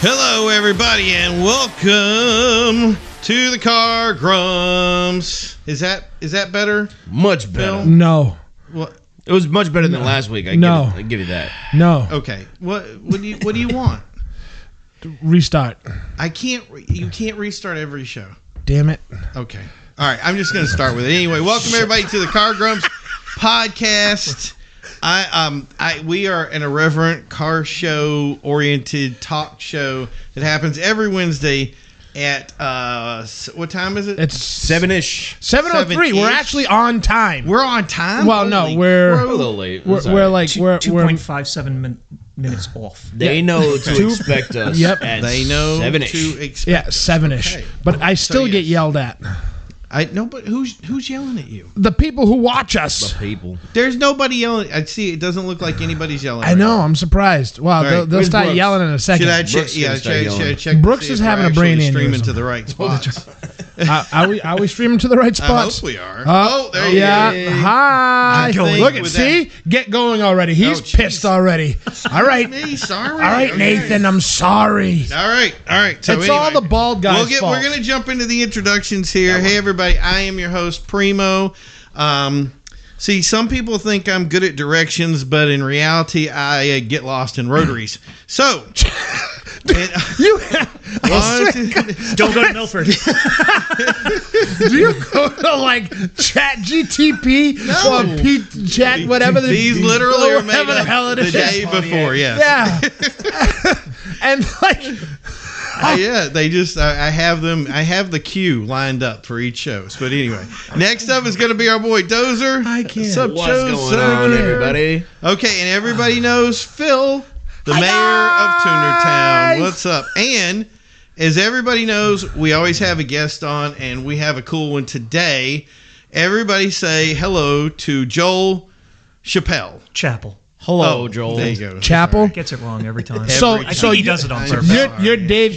Hello, everybody, and welcome to the Car Grumps. Is that better? Much better. Phil? No. What? It was much better than last week. I give you that. No. Okay. What do you want? Restart. You can't restart every show. Damn it. Okay. All right. I'm just going to start with it anyway. Welcome everybody to the Car Grumps podcast. We are an irreverent car show oriented talk show that happens every Wednesday at what time is it? It's 7-ish. 7:03. We're actually on time. We're on time. Well, no, we're a little late. We're like 2.57 minutes off. They know to expect us. Yep. At They know 7-ish. to expect. Yeah, 7-ish. Okay. But I still get yelled at. But who's yelling at you? The people who watch us. The people. There's nobody yelling. I see. It doesn't look like anybody's yelling. I know. I'm surprised. Wow, All right. they'll start Brooks? yelling in a second. Should I check? Brooks Yeah, gonna start should I yelling. check. Brooks to see is if we're having a brain actually streaming aneurysm. to the right spots. Are we streaming to the right I spots? hope we are. There you yeah. go. Hi. I think Look at with see? Get going already. He's jeez. pissed already. All right. Me, sorry. All right, Okay. Nathan, I'm sorry. All right. So It's anyway, all the bald guy's fault. We're gonna jump into the introductions here. Hey everybody, I am your host Primo. See, some people think I'm good at directions, but in reality, I get lost in rotaries. So, Don't go to Milford. Do you go to like Chat GTP or Pete Chat whatever? These literally are made whatever the hell up it the is. day before. Yes. Yeah. And like, Yeah, they just I have them. I have the queue lined up for each show. But anyway, next up is going to be our boy Dozer. I can't. What's up, What's Joseph? going on, everybody? Okay, and everybody knows Phil, the mayor of Tunertown. What's up? And as everybody knows, we always have a guest on, and we have a cool one today. Everybody say hello to Joel Chappelle. Chapel. Hello, Joel. There you go. Chapel. Gets it wrong every time. So I think he does it on purpose. You're Dave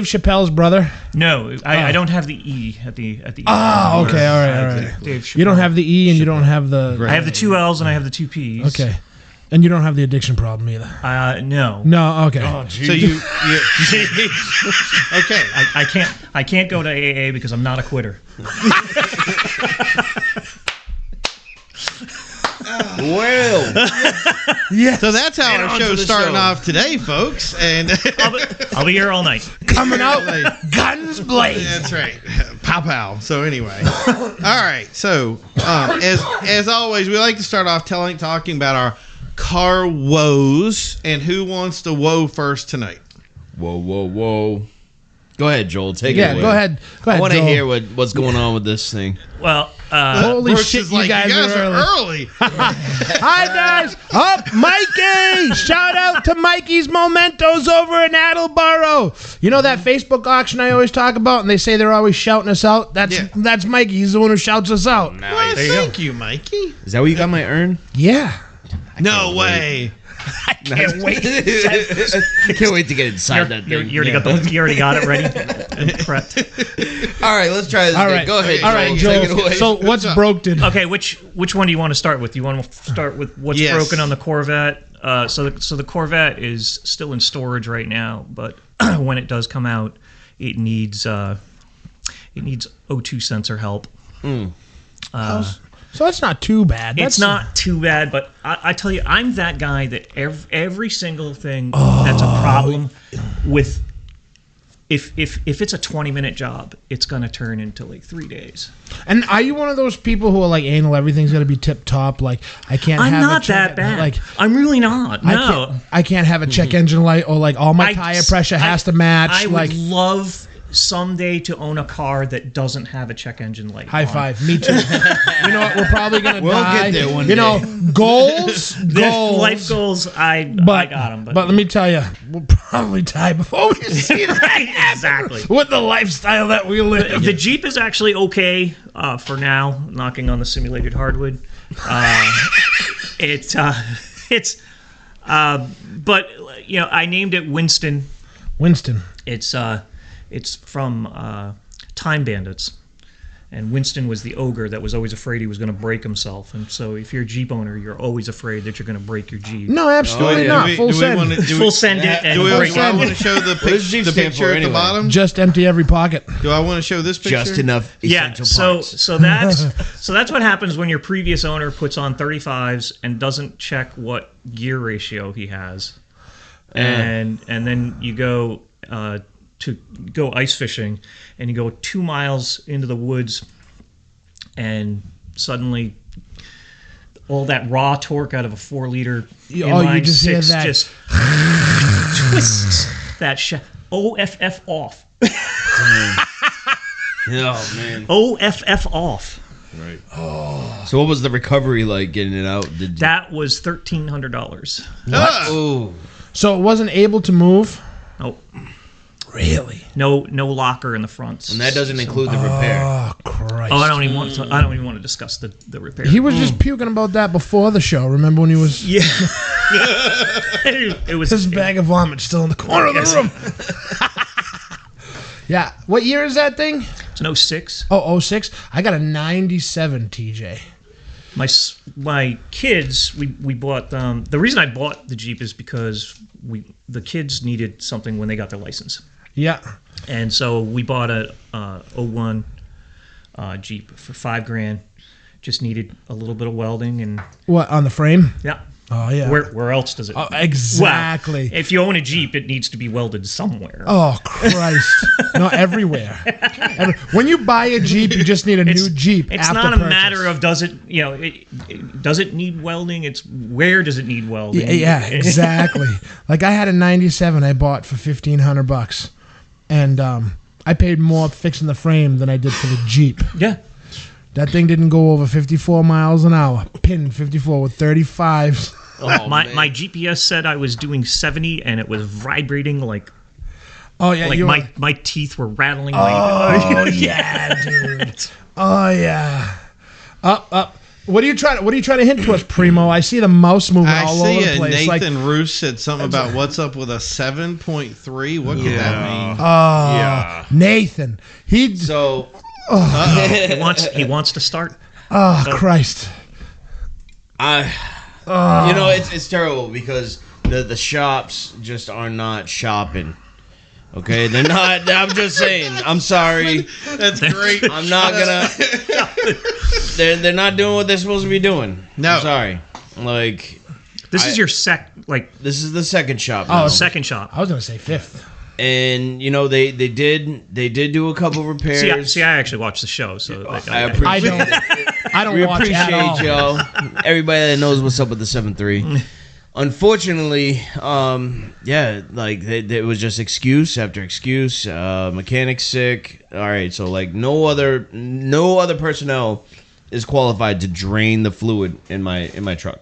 Chappelle's brother. No, I don't have the E at the Ah, okay, all right. Dave Chappelle. You don't have the E, and you don't have the. I have the 2 L's and I have the 2 P's. Okay, and you don't have the addiction problem either. No. No, okay. So you okay. I can't go to AA because I'm not a quitter. Well, Yeah. So that's how And our on to show's the starting show. off today, folks. And I'll be here all night. Coming out, guns blazing. that's right. Pow pow. So anyway. All right. So as always, we like to start off talking about our car woes. And who wants to woe first tonight? whoa. Go ahead, Joel. Take it Yeah, away. go ahead. I want to Joel. hear what's going on with this thing. Well, Holy Brooks shit, is like, you guys are early. Hi guys, Mikey! Shout out to Mikey's Mementos over in Attleboro. You know that Facebook auction I always talk about, and they say they're always shouting us out. That's Mikey. He's the one who shouts us out. Well, There you thank you, Mikey. Is that where you got my urn? Yeah. No way. I can't wait. I can't wait to get inside that thing. You already got it ready and prepped. All right, let's try this. All thing. right. Go ahead. All right, Joel. Take Joel. it away. So what's broken? Okay, which one do you want to start with? You want to start with what's Yes. broken on the Corvette? So the Corvette is still in storage right now, but when it does come out, it needs O2 sensor help. So that's not too bad. It's not too bad, but I tell you, I'm that guy that every single thing that's a problem with. If it's a 20-minute job, it's going to turn into like 3 days. And are you one of those people who are like anal? Everything's got to be tip top. Like I can't. I'm have not a check, that bad. Like I'm really not. No. I can't have a check engine light or like all my tire pressure has to match. I like would love someday to own a car that doesn't have a check engine light. high on. five. Me too. You know what? We're probably gonna die. get there one you know, goals. Life goals. I got them. But let me tell you, we'll probably die before we see that. Exactly. With the lifestyle that we live. The Jeep is actually okay for now. Knocking on the simulated hardwood. But you know, I named it Winston. Winston. It's from Time Bandits. And Winston was the ogre that was always afraid he was going to break himself. And so if you're a Jeep owner, you're always afraid that you're going to break your Jeep. No, absolutely not. Full send. Full send it and Do break I it. want to show the picture at the bottom? Just empty every pocket. Do I want to show this picture? Just enough essential parts. So that's what happens when your previous owner puts on 35s and doesn't check what gear ratio he has. And then you go to go ice fishing, and you go 2 miles into the woods, and suddenly all that raw torque out of a 4-liter inline just hear six that. just twists that OFF off. Oh man. OFF off. Right. So what was the recovery like getting it out? That was $1,300. Oh. So it wasn't able to move? Oh, Really? no locker in the front. And that doesn't include the repair. Oh, Christ. Oh, I don't even want to discuss the repair. He was just puking about that before the show. Remember when he was... Yeah. it was His bag of vomit still in the corner of the room. Yeah. What year is that thing? It's an 06. Oh, 06? I got a 97 TJ. My kids, we bought the reason I bought the Jeep is because the kids needed something when they got their license. Yeah. And so we bought a 01 Jeep for $5,000. Just needed a little bit of welding and What, on the frame? yeah. Oh, yeah. Where else does it? Oh, exactly. Well, if you own a Jeep, it needs to be welded somewhere. Oh, Christ. No, everywhere. When you buy a Jeep, you just need a new Jeep. It's after not a purchase. matter of does it does it need welding? It's where does it need welding? Yeah, exactly. Like I had a 97 I bought for $1,500, and I paid more fixing the frame than I did for the Jeep. Yeah. That thing didn't go over 54 miles an hour. Pinned 54 with 35s. Oh, my GPS said I was doing 70, and it was vibrating like Oh yeah, my teeth were rattling. Oh yeah, dude. Oh yeah. Up. What are you trying to hint to us, Primo? I see the mouse moving all over the place. Nathan Roos said something about what's up with a 7.3. What could that mean? Yeah. Nathan. He wants to start. Oh Christ. It's terrible because the shops just are not shopping. Okay, they're not. I'm just saying. I'm sorry. That's great. I'm not gonna. They're not doing what they're supposed to be doing. No, I'm sorry. Like this is your this is the second shop. Oh, now. second shop. I was gonna say fifth. And they did do a couple repairs. See, I actually watched the show, so I appreciate it. I don't We watch at all. appreciate y'all. Everybody that knows what's up with the 7.3. Unfortunately, it was just excuse after excuse. Mechanic's sick. All right, so like no other personnel is qualified to drain the fluid in my truck.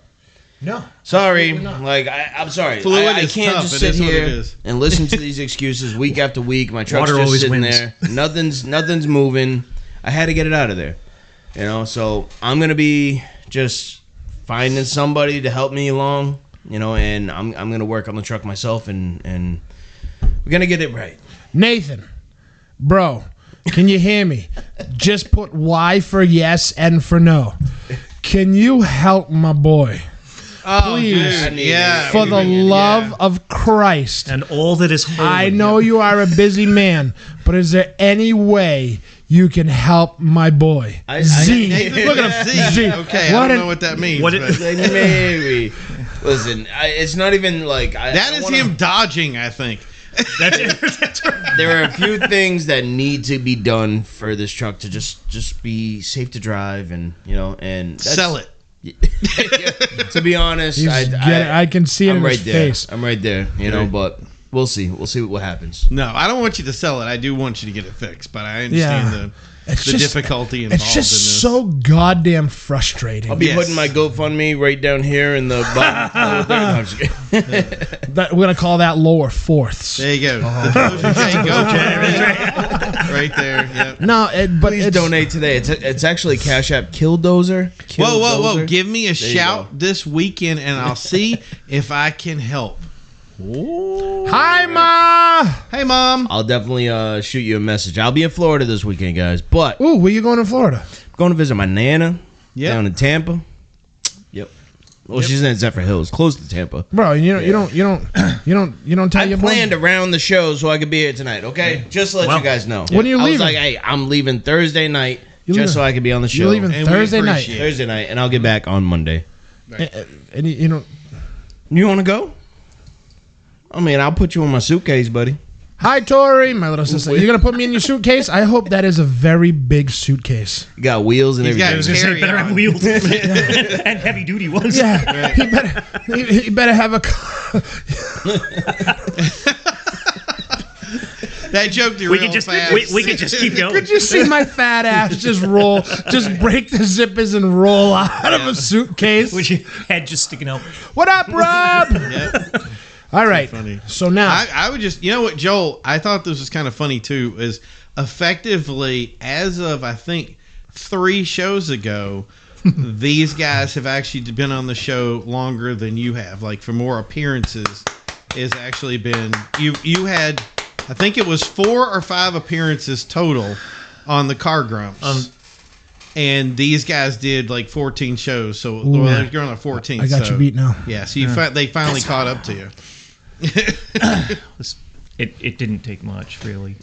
No. Sorry, like I'm sorry. Fluid I is can't tough. just It sit is what it here is. and listen to these excuses week after week. My truck's Water just always sitting wins. there. Nothing's moving. I had to get it out of there. So I'm gonna be just finding somebody to help me along. And I'm gonna work on the truck myself, and we're gonna get it right. Nathan, bro, can you hear me? Just put Y for yes, N for no. Can you help my boy? Please, dude, yeah. for the love of Christ. and all that is holy. I know you are a busy man, but is there any way you can help my boy? Z. Nathan, Look at him. Z. Z. Okay, What I don't an- know what that means. What but Maybe. Listen, it's not even like that is him dodging, I think. That's right. There are a few things that need to be done for this truck to just be safe to drive, and and that's, Sell it. To be honest, I can see it I'm in right his there. face. I'm right there, but we'll see. We'll see what happens. No, I don't want you to sell it. I do want you to get it fixed, but I understand the difficulty involved It's just in this. so goddamn frustrating. I'll be Yes. putting my GoFundMe right down here in the bottom. No, I'm just kidding. We're gonna call that lower fourths. There you go. The Dozer J GoFundMe. Right there. Yep. No, but Please it's, donate today. It's actually Cash App Killdozer. Whoa. Killdozer. Give me a you shout go. this weekend, and I'll see if I can help. Hi, Ma. Hey, Mom. I'll definitely shoot you a message. I'll be in Florida this weekend, guys. But Ooh, where you going in Florida? going to visit my Nana Yep. down in Tampa. Yep. Well, she's in Zephyr Hills, close to Tampa. Bro, you don't tell I your planned boy. around the show so I could be here tonight, okay? Just to let Well, you guys know. when are you I was leaving? like, hey, I'm leaving Thursday night leaving- just so I could be on the show. You're leaving And we Thursday night. appreciate it. Thursday night, and I'll get back on Monday. And you know. You want to go? I mean, I'll put you in my suitcase, buddy. Hi, Tori, my little sister. You're gonna put me in your suitcase? I hope that is a very big suitcase. You got wheels and He's got everything. his It better have carry-on. wheels and heavy duty ones. Yeah, he better have a car. That joke derailed We could just fast. we could just keep going. Could you see my fat ass just roll, just break the zippers and roll out of a suitcase? With your head just sticking out. What up, Rob? Yep. All right. Funny. So now, I would just, you know what, Joel, I thought this was kind of funny too, is effectively, as of, I think, 3 shows ago, these guys have actually been on the show longer than you have. Like, for more appearances, has actually been, you had, I think it was 4 or 5 appearances total on the Car Grumps. And these guys did like 14 shows, so well, you're on a 14th. I got you beat now. Yeah, so they finally caught up to you. It didn't take much, really.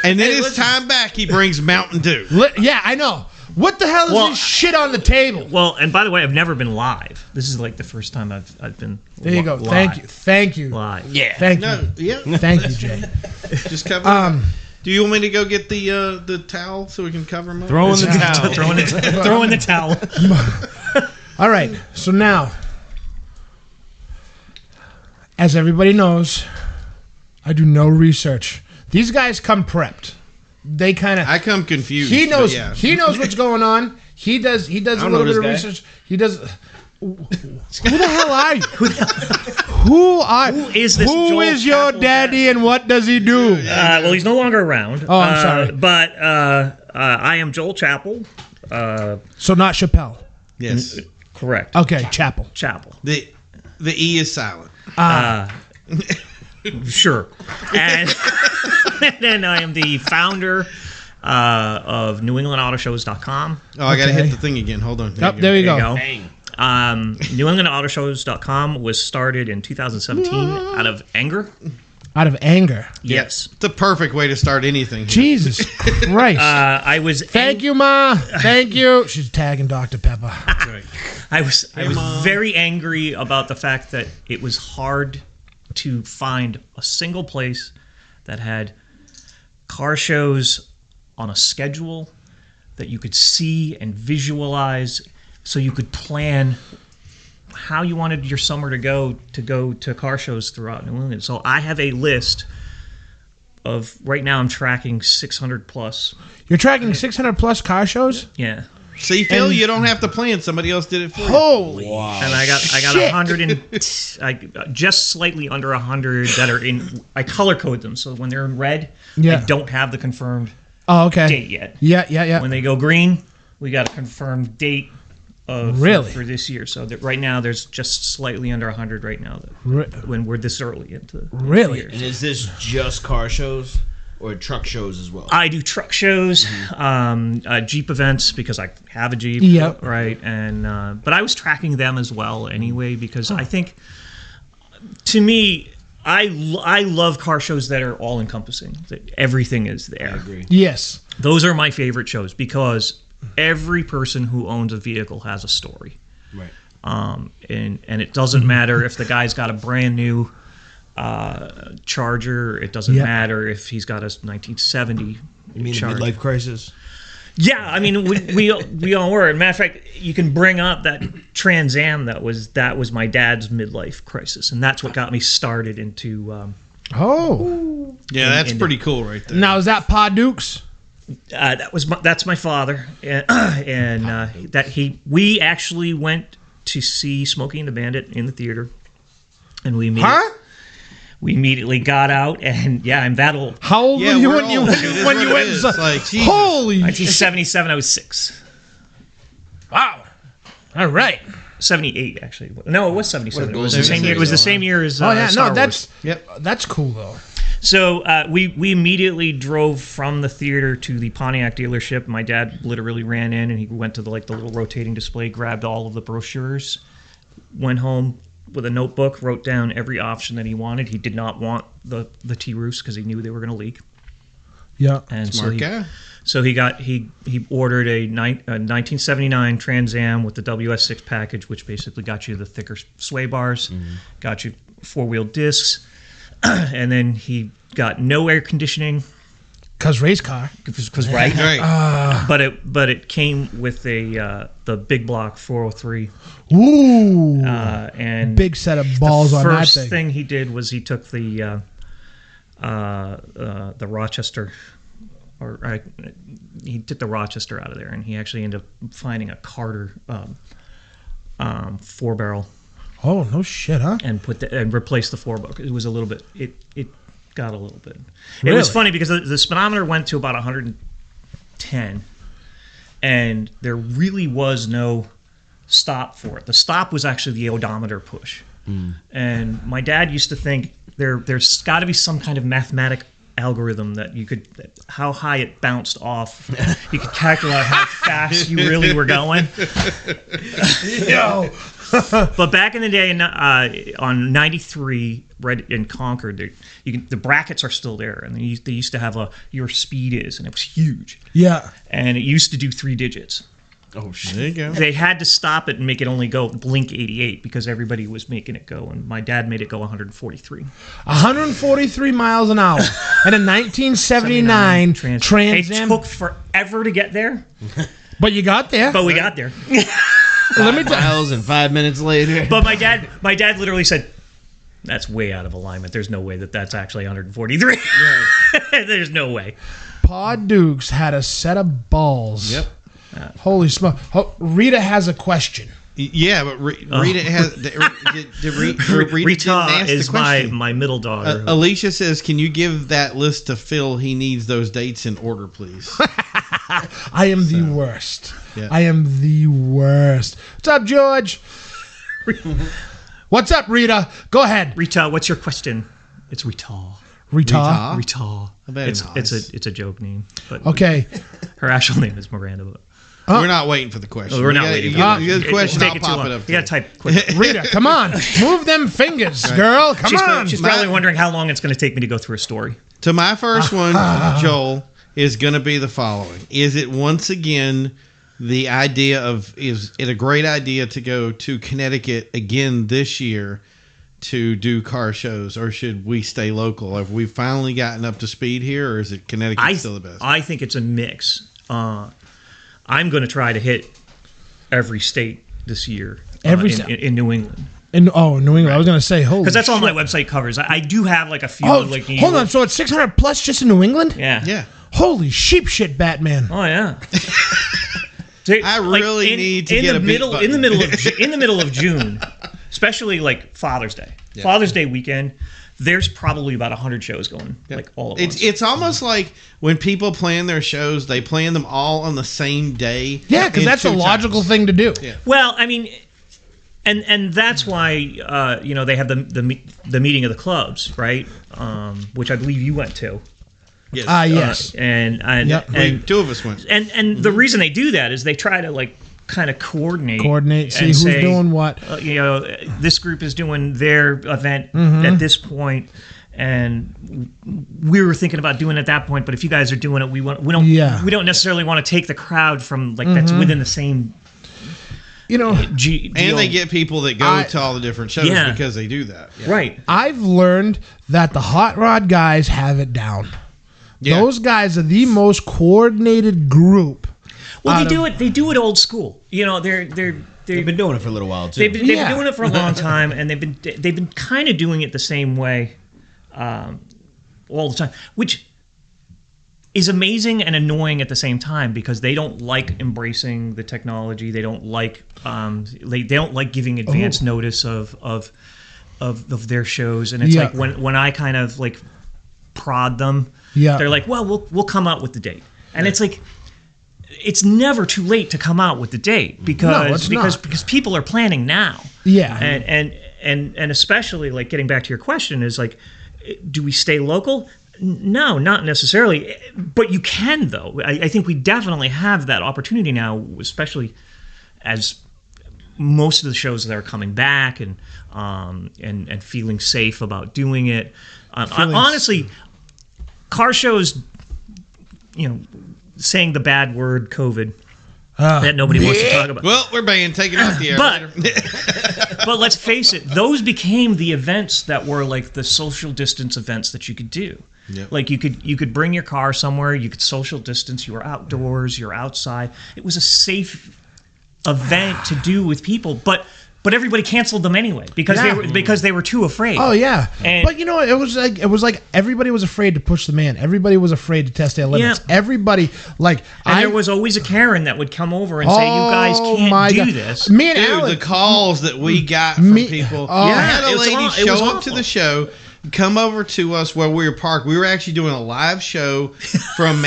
And then it's time back. He brings Mountain Dew. Yeah, I know. What the hell is this shit on the table? Well, and by the way, I've never been live. This is like the first time I've been. There you go. Live. Thank you. Live. Yeah. Thank you. No, yeah, Thank you, Jay. just cover. it up. Do you want me to go get the towel so we can cover him up? Throw in the towel. Throw in the towel. All right. So now, as everybody knows, I do no research. These guys come prepped. They kind of. I come confused. He knows. but yeah. He knows what's going on. He does. He does a don't little know bit of this guy. research. He does. Who the hell are you? Who is this Who Joel is your Chappell daddy and what does he do? Well, he's no longer around. Oh, I'm sorry. But I am Joel Chappell. So not Chappelle. Yes, Correct. Okay, Chapel. Chappell. the E is silent. Sure. And then I am the founder of NewEnglandAutoshows.com. Oh, I gotta Okay. hit the thing again. Hold on. Yep, there you go. There you go. Bang. NewEnglandAutoshows.com was started in 2017 out of anger. Out of anger. Yes. The perfect way to start anything. Here. Jesus Christ. I was. Thank you, Ma. Thank you. She's tagging Dr. Pepper. I was Mom. very angry about the fact that it was hard to find a single place that had car shows on a schedule that you could see and visualize, so you could plan how you wanted your summer to go to car shows throughout New England. So I have a list of, right now I'm tracking 600 plus. You're tracking 600 plus car shows? Yeah. See, Phil, you don't have to plan. Somebody else did it for you. Holy. And I got Shit. 100 and just slightly under 100 that are in. I color code them, so when they're in red, Yeah. I don't have the confirmed Oh, okay. date yet. Yeah. When they go green, we got a confirmed date of Really? for this year. So that right now there's just slightly under 100 right now. When we're this early into the Really? year. And is this just car shows or truck shows as well? I do truck shows, Jeep events because I have a Jeep, Yep. right? And but I was tracking them as well anyway because I think, to me, I love car shows that are all encompassing. That everything is there. I agree. Yes. Those are my favorite shows because every person who owns a vehicle has a story, Right. and it doesn't matter if the guy's got a brand new Charger. It doesn't Yep. matter if he's got a 1970 You mean a Charger. midlife crisis? Yeah, I mean we all were. Matter of fact, you can bring up that Trans Am that was my dad's midlife crisis, and that's what got me started into. Oh. Yeah, that's pretty cool right there. Now, is that Pa Dukes? That's my father, and we actually went to see Smokey and the Bandit in the theater, and we immediately got out, and yeah, I'm that old. How old Yeah, were you we're when you old. when It is you what went it and is. saw? Like, Jesus. Holy 1977, I was 6. wow! All right. 78 actually. No, it was 77. It was the 76, same year. It was the same year as Oh yeah, Star no, Wars. that's cool though. So we immediately drove from the theater to the Pontiac dealership. My dad literally ran in and he went to the little rotating display, grabbed all of the brochures, went home with a notebook, wrote down every option that he wanted. He did not want the T-roofs because he knew they were going to leak. Yeah, And Smart guy. so he ordered a 1979 Trans Am with the WS6 package, which basically got you the thicker sway bars, got you 4-wheel discs. And then he got no air conditioning, cause race car. because right, Right. but it came with the big block 403, Ooh, and big set of balls on that first thing. thing he did was he took the Rochester, he took the Rochester out of there, and he actually ended up finding a Carter 4-barrel. Oh no shit, huh? And and replace the 4-barrel. It was a little bit. It got a little bit. It Really? was funny because the speedometer went to about 110, and there really was no stop for it. The stop was actually the odometer push. And my dad used to think there's got to be some kind of mathematic algorithm that how high it bounced off. You could calculate how fast you really were going. Yo. But back in the day, on 93 in Concord, the brackets are still there, and they used to have your speed is, and it was huge, Yeah. and it used to do 3 digits. Oh shit! There you go. They had to stop it and make it only go blink 88 because everybody was making it go, and my dad made it go 143. 143 miles an hour. And a 1979 Trans It Am. took forever to get there, But you got there. but we got there. Let me tell Miles and 5 minutes later. But my dad literally said, "That's way out of alignment. There's no way that's actually 143. There's no way." Pa Dukes had a set of balls. Yep. Holy smoke. Oh, Rita has a question. Yeah, but Rita has. Rita Rita didn't ask is the question. my middle daughter. Alicia says, "Can you give that list to Phil? He needs those dates in order, please." I am the worst. Yeah. I am the worst. What's up, George? What's up, Rita? Go ahead. Rita, what's your question? It's Rita. Rita. Rita. I bet it's It's a joke name, but Okay. her actual name is Miranda. But We're not waiting for the question. we're not You gotta- waiting. You get the question. Take I'll it too pop long. it up. You gotta to you. type quick. Rita, come on. Move them fingers, girl. Come on. She's probably wondering how long it's going to take me to go through a story. So my first one, Joel, is going to be the following: is it once again the idea of is it a great idea to go to Connecticut again this year to do car shows, or should we stay local? Have we finally gotten up to speed here, or is it Connecticut still the best? I think it's a mix. I'm going to try to hit every state this year. In New England. In New England. I was going to say, holy Because that's all shit. my website covers. I do have like a few. Oh, like New hold York. on. So it's 600 plus just in New England? Yeah. Yeah. Holy sheep shit, Batman. Oh yeah. I really need to in get the a beat middle button. in the middle of June, especially like Father's Day. Yeah. Father's Day weekend. There's probably about 100 shows going, like all at once. It's almost like when people plan their shows, they plan them all on the same day. Yeah, because in that's a 2 logical times. thing to do. Yeah. Well, I mean, and that's why they have the meeting of the clubs, right? Which I believe you went to. Yes. Yes. And Yep. and 2 of us went. and the reason they do that is they try to like kind of coordinate, See and who's say, doing what. This group is doing their event Mm-hmm. at this point, and we were thinking about doing it at that point. But if you guys are doing it, we don't necessarily want to take the crowd from like that's within the same. And they get people that go to all the different shows Yeah. because they do that. Yeah. right. I've learned that the hot rod guys have it down. Yeah. Those guys are the most coordinated group. Well, out they do it old school. They've been doing it for a little while too. They've been Yeah. doing it for a long time, and they've been kind of doing it the same way, all the time, which is amazing and annoying at the same time because they don't like embracing the technology. They don't like they don't like giving advance notice of their shows, and it's Yeah. like when I kind of like prod them, Yeah. they're like, well, we'll come out with the date, and it's like. it's never too late to come out with the date because people are planning now. Yeah. And especially like getting back to your question is like, do we stay local? No, not necessarily, but you can though. I think we definitely have that opportunity now, especially as most of the shows that are coming back and feeling safe about doing it. Honestly, car shows, saying the bad word COVID that nobody wants to talk about. Well, we're banned. Take it off the air. But let's face it, those became the events that were like the social distance events that you could do. Yep. Like you could bring your car somewhere, you could social distance, you were outdoors, you're outside. It was a safe event to do with people, but everybody canceled them anyway because they were too afraid. Oh yeah, but it was like everybody was afraid to push the man. Everybody was afraid to test their limits. Yeah. Everybody there was always a Karen that would come over and say, "You guys can't do this." Me and Alan, the calls that we got from people. I had a lady show up to the show, come over to us where we were parked. We were actually doing a live show from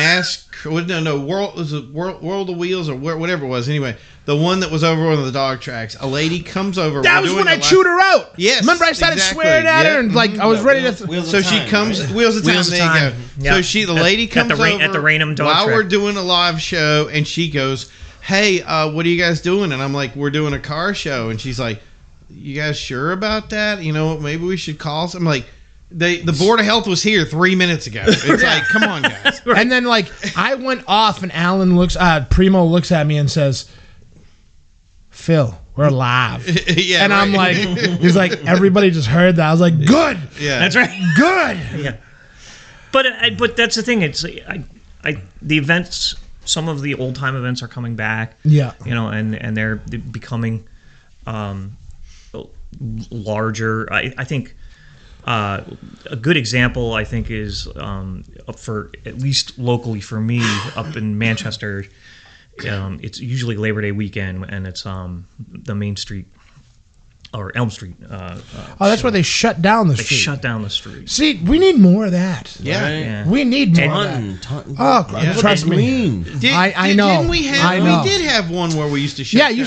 World of Wheels or whatever it was. Anyway, the one that was over on the dog tracks. A lady comes over. That was when I chewed her out. Yes. Remember I started swearing at her and I was ready to. So she comes. Right? Wheels of Time. There you go. Yep. So the lady comes over at the Rainham dog while track. we're doing a live show, and she goes, "Hey, what are you guys doing?" And I'm like, "We're doing a car show." And she's like, "You guys sure about that? Maybe we should call." I'm like, the Board of Health was here 3 minutes ago. It's like, come on, guys. Right. And then I went off, and Primo looks at me and says, "Phil, we're live." Yeah, and I'm like, he's like, everybody just heard that. I was like, good. Yeah, that's right. Good. Yeah. But that's the thing. It's the events. Some of the old time events are coming back. Yeah. And they're becoming larger. I think. A good example, I think, is for at least locally for me up in Manchester. It's usually Labor Day weekend, and it's the Main Street or Elm Street. That's where they shut down the street. They shut down the street. See, we need more of that. Yeah, right? Yeah. We need more of that. Trust me. I know. Didn't we did have one where we used to shut down. Yeah, it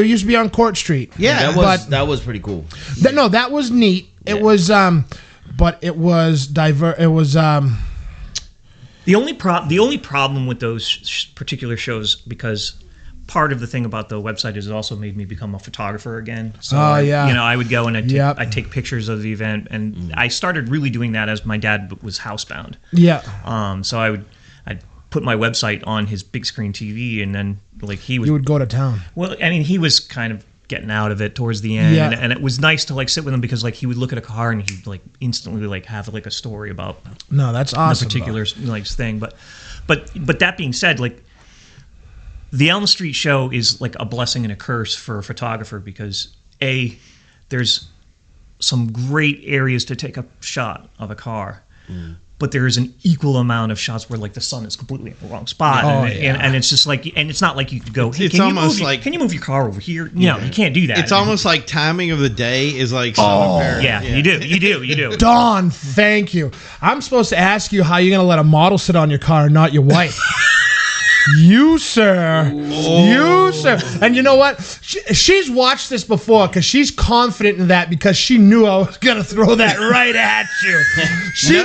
used to be on Court Street. Yeah, that was pretty cool. That was neat. It was, but it was It was. The only problem with those particular shows, because part of the thing about the website is it also made me become a photographer again. So I would go and I'd take pictures of the event, and I started really doing that as my dad was housebound. Yeah. So I'd put my website on his big screen TV, and then you would go to town. Well, I mean, he was kind of getting out of it towards the end, and it was nice to sit with him because he would look at a car and he'd instantly have a story about that's awesome, the particular thing. But that being said, the Elm Street show is a blessing and a curse for a photographer because there's some great areas to take a shot of a car. But there is an equal amount of shots where the sun is completely in the wrong spot, and it's just and it's not like you could go. Hey, can you move your car over here? No, you can't do that. It's almost like timing of the day is yeah, you do. Don, thank you. I'm supposed to ask you how you're gonna let a model sit on your car and not your wife. You, sir. You, sir. And you know what? She's watched this before because she's confident in that because she knew I was going to throw that right at you.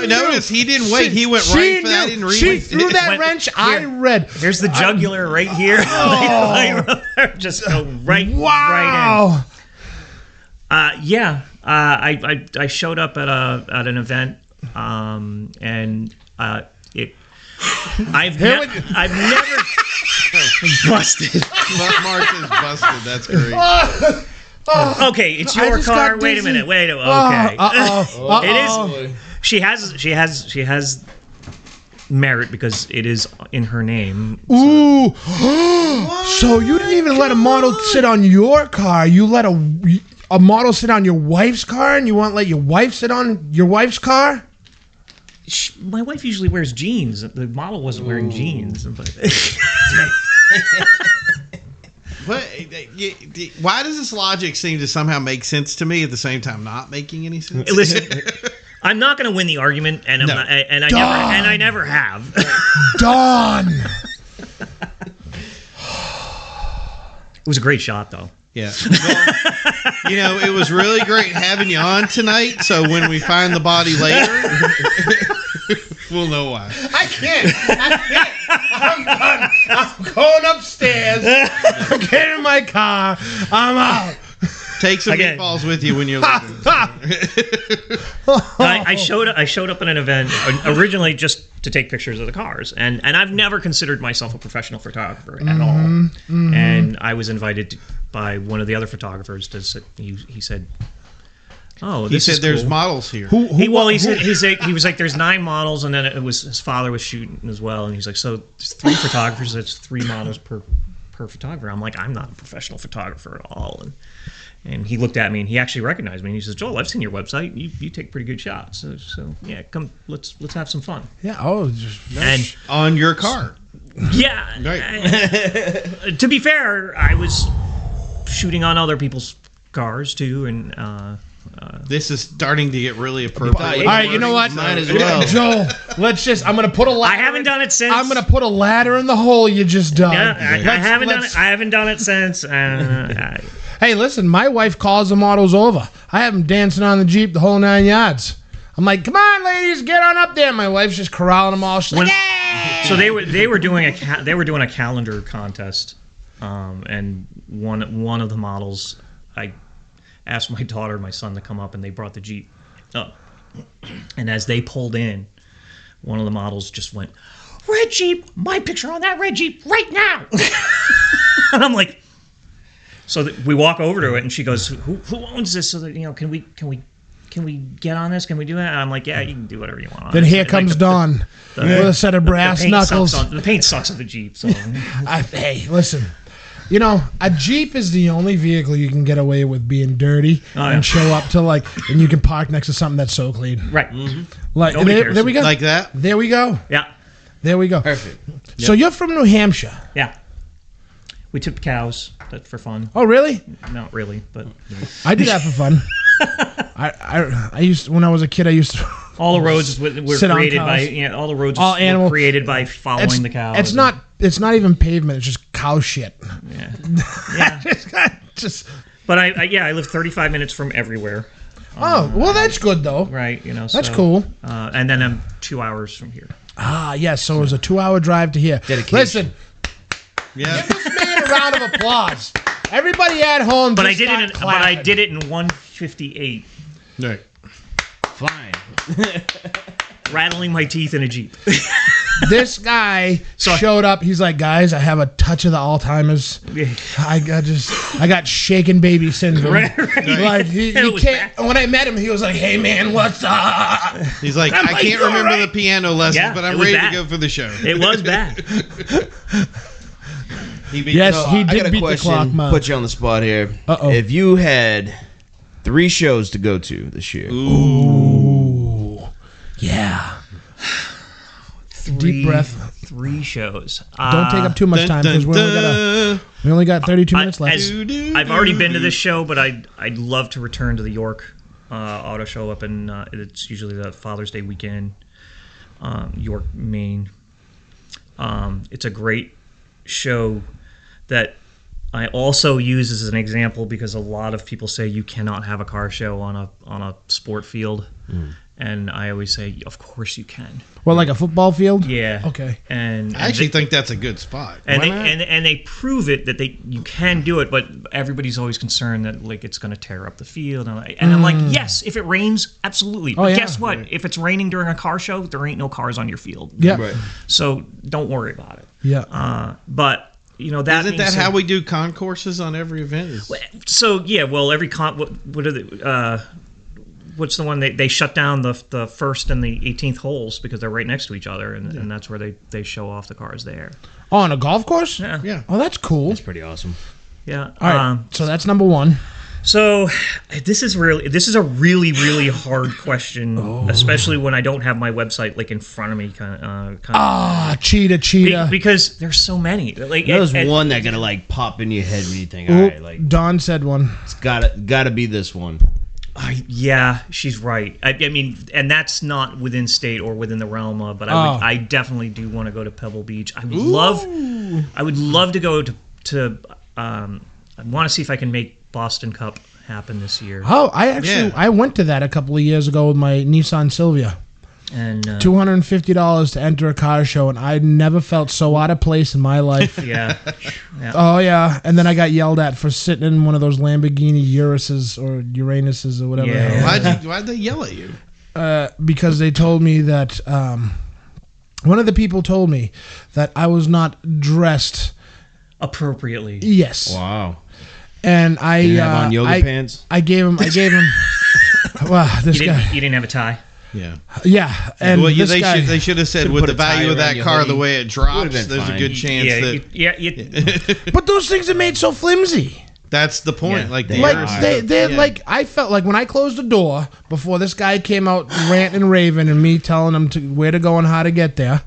Notice he didn't wait. He went right for that. She threw that wrench. I read. Here's the jugular right here. Just go right in. I showed up at an event, and it. I've never busted. Mark is busted. That's great. Okay, it's your car. Wait a minute. Okay. It is. She has merit because it is in her name. Ooh. So you didn't even let a model sit on your car. You let a model sit on your wife's car, and you won't let your wife sit on your wife's car? My wife usually wears jeans. The model wasn't wearing jeans. But why does this logic seem to somehow make sense to me at the same time not making any sense? Listen, I'm not going to win the argument, and I never have. Dawn. It was a great shot, though. Yeah. Well, it was really great having you on tonight. So when we find the body later, we'll know why. I can't. I'm done. I'm going upstairs. I'm getting in my car. I'm out. Take some meatballs with you when you're leaving. I showed up at an event originally just to take pictures of the cars, and I've never considered myself a professional photographer at all. Mm-hmm. And I was invited by one of the other photographers to sit. He said, "Oh, this is there's cool. models here." He was like, "There's 9 models," and then it was his father was shooting as well, and he's like, "So there's 3 photographers. That's 3 models per photographer." I'm like, "I'm not a professional photographer at all," and he looked at me and he actually recognized me and he says, "Joel, I've seen your website. You take pretty good shots. So yeah, come let's have some fun." Yeah. Oh, and on your car. Yeah. Right. To be fair, I was shooting on other people's cars too, and this is starting to get really appropriate. all right, you know what? Might as well. Joel, I'm going to put a ladder. I haven't done it since. I'm going to put a ladder in the hole you just dug. Yeah, I haven't done it. I haven't done it since. Hey, listen, my wife calls the models over. I have them dancing on the Jeep the whole 9 yards. I'm like, "Come on, ladies, get on up there." My wife's just corralling them all. She's like, "Yay!" So they were doing a calendar contest, and one of the models, I asked my daughter and my son to come up, and they brought the Jeep up. And as they pulled in, one of the models just went, "Red Jeep, my picture on that red Jeep right now." And I'm like, so we walk over to it, and she goes, "Who owns this? So that can we get on this? Can we do that?" And I'm like, "Yeah, you can do whatever you want." Then here comes Dawn with a set of brass knuckles. The paint sucks on the Jeep. So hey, listen. A Jeep is the only vehicle you can get away with being dirty and show up to and you can park next to something that's so clean. Right. Mm-hmm. There we go. Like that? There we go. Yeah. There we go. Perfect. So you're from New Hampshire. Yeah. We took cows for fun. Oh, really? Not really, but I did that for fun. I used when I was a kid. I used to. All the roads were created by all the roads were created by following the cows. It's not even pavement. It's just cow shit. Yeah. just. But I live 35 minutes from everywhere. Oh, well, that's good though. Right. That's cool. And then I'm 2 hours from here. Ah, yes. So it was a 2-hour drive to here. Dedication. Listen. Yeah. Give this man a round of applause. Everybody at home. But I did it in 158. Right. Fine. Rattling my teeth in a Jeep. This guy showed up. He's like, "Guys, I have a touch of the Alzheimer's. I got shaken baby syndrome." Right. Like he can't. When I met him, he was like, "Hey man, what's up?" He's like, "I can't remember the piano lessons, Yeah, but I'm it was ready bad. to go for the show." It was bad. He did I got a beat question. the clock, man. Put you on the spot here. Uh-oh. If you had 3 shows to go to this year, Ooh. Yeah. Deep breath. 3 shows. Don't take up too much time because we only got 32 minutes left. I've already been to this show, but I'd love to return to the York Auto Show up in. It's usually the Father's Day weekend, York, Maine. It's a great show that I also use as an example because a lot of people say you cannot have a car show on a sport field. And I always say, of course you can. Well, like a football field? Yeah. Okay. And I actually think that's a good spot. And they prove it that you can do it, but everybody's always concerned that it's going to tear up the field. And I'm like, yes, if it rains, absolutely. But guess what? Right. If it's raining during a car show, there ain't no cars on your field. Yeah. Right. So don't worry about it. Yeah. But that isn't that how we do concourses on every event? So yeah, well, every what are the what's the one they shut down the first and the 18th holes because they're right next to each other, and that's where they show off the cars there. Oh, on a golf course? Yeah. Oh, that's cool. That's pretty awesome. Yeah. All right. So that's number 1. So this is a really hard question, especially when I don't have my website in front of me. Cheetah. Because there's so many. There's one that gonna pop in your head when you think, all right, Don said one. It's gotta be this one. Yeah, she's right. I mean, and that's not within state or within the realm of, but I definitely do want to go to Pebble Beach. I would love to go to want to see if I can make Boston Cup happen this year. Oh, I went to that a couple of years ago with my Nissan Silvia. And $250 to enter a car show, and I never felt so out of place in my life. yeah. Oh yeah, and then I got yelled at for sitting in one of those Lamborghini Uruses or Uranuses or whatever. Yeah. Why'd they yell at you? Because they told me that one of the people told me that I was not dressed appropriately. Yes. Wow. And I You have on yoga pants? I gave him. Well, this guy. You didn't have a tie. Yeah. Yeah, and Well, this guy. they should have said Could've with put the a tie value of around that your car, hoodie. the way it drops, been there's a fine. good chance that But those things are made so flimsy. that's the point. Yeah. Like They the Like are. they're Yeah. like I felt like when I closed the door before this guy came out ranting and raving and me telling him where to go and how to get there,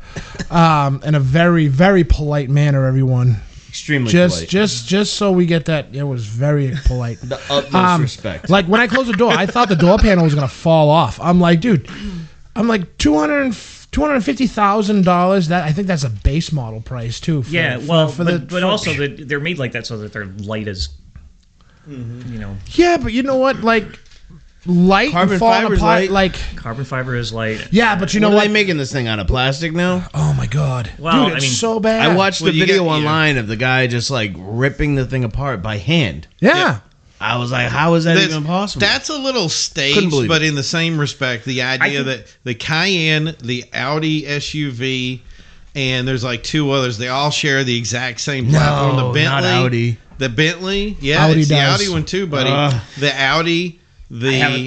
in a very very polite manner. Everyone, Extremely polite. just so we get that, it was very polite. The utmost respect. Like when I closed the door, I thought the door panel was gonna fall off. I'm like, dude, $250,000. That I think that's a base model price too. But also they're made like that so that they're light as, Yeah, but you know what? Like light Carbon and falling fiber's apart. light. Like carbon fiber is light. yeah, but you know What what? are they making this thing out of plastic now? Oh my god, Well, dude, I it's mean, so bad. I watched Well, the you video got- online of the guy just like ripping the thing apart by hand. Yeah. I was like, how is that That's- even possible? That's a little Couldn't staged, believe but it. in the same respect, the idea that the Cayenne, the Audi SUV, and there's like two others, they all share the exact same platform. No, The Bentley, not Audi. The Bentley, yeah, Audi it's the does. Audi one too, buddy. The Audi,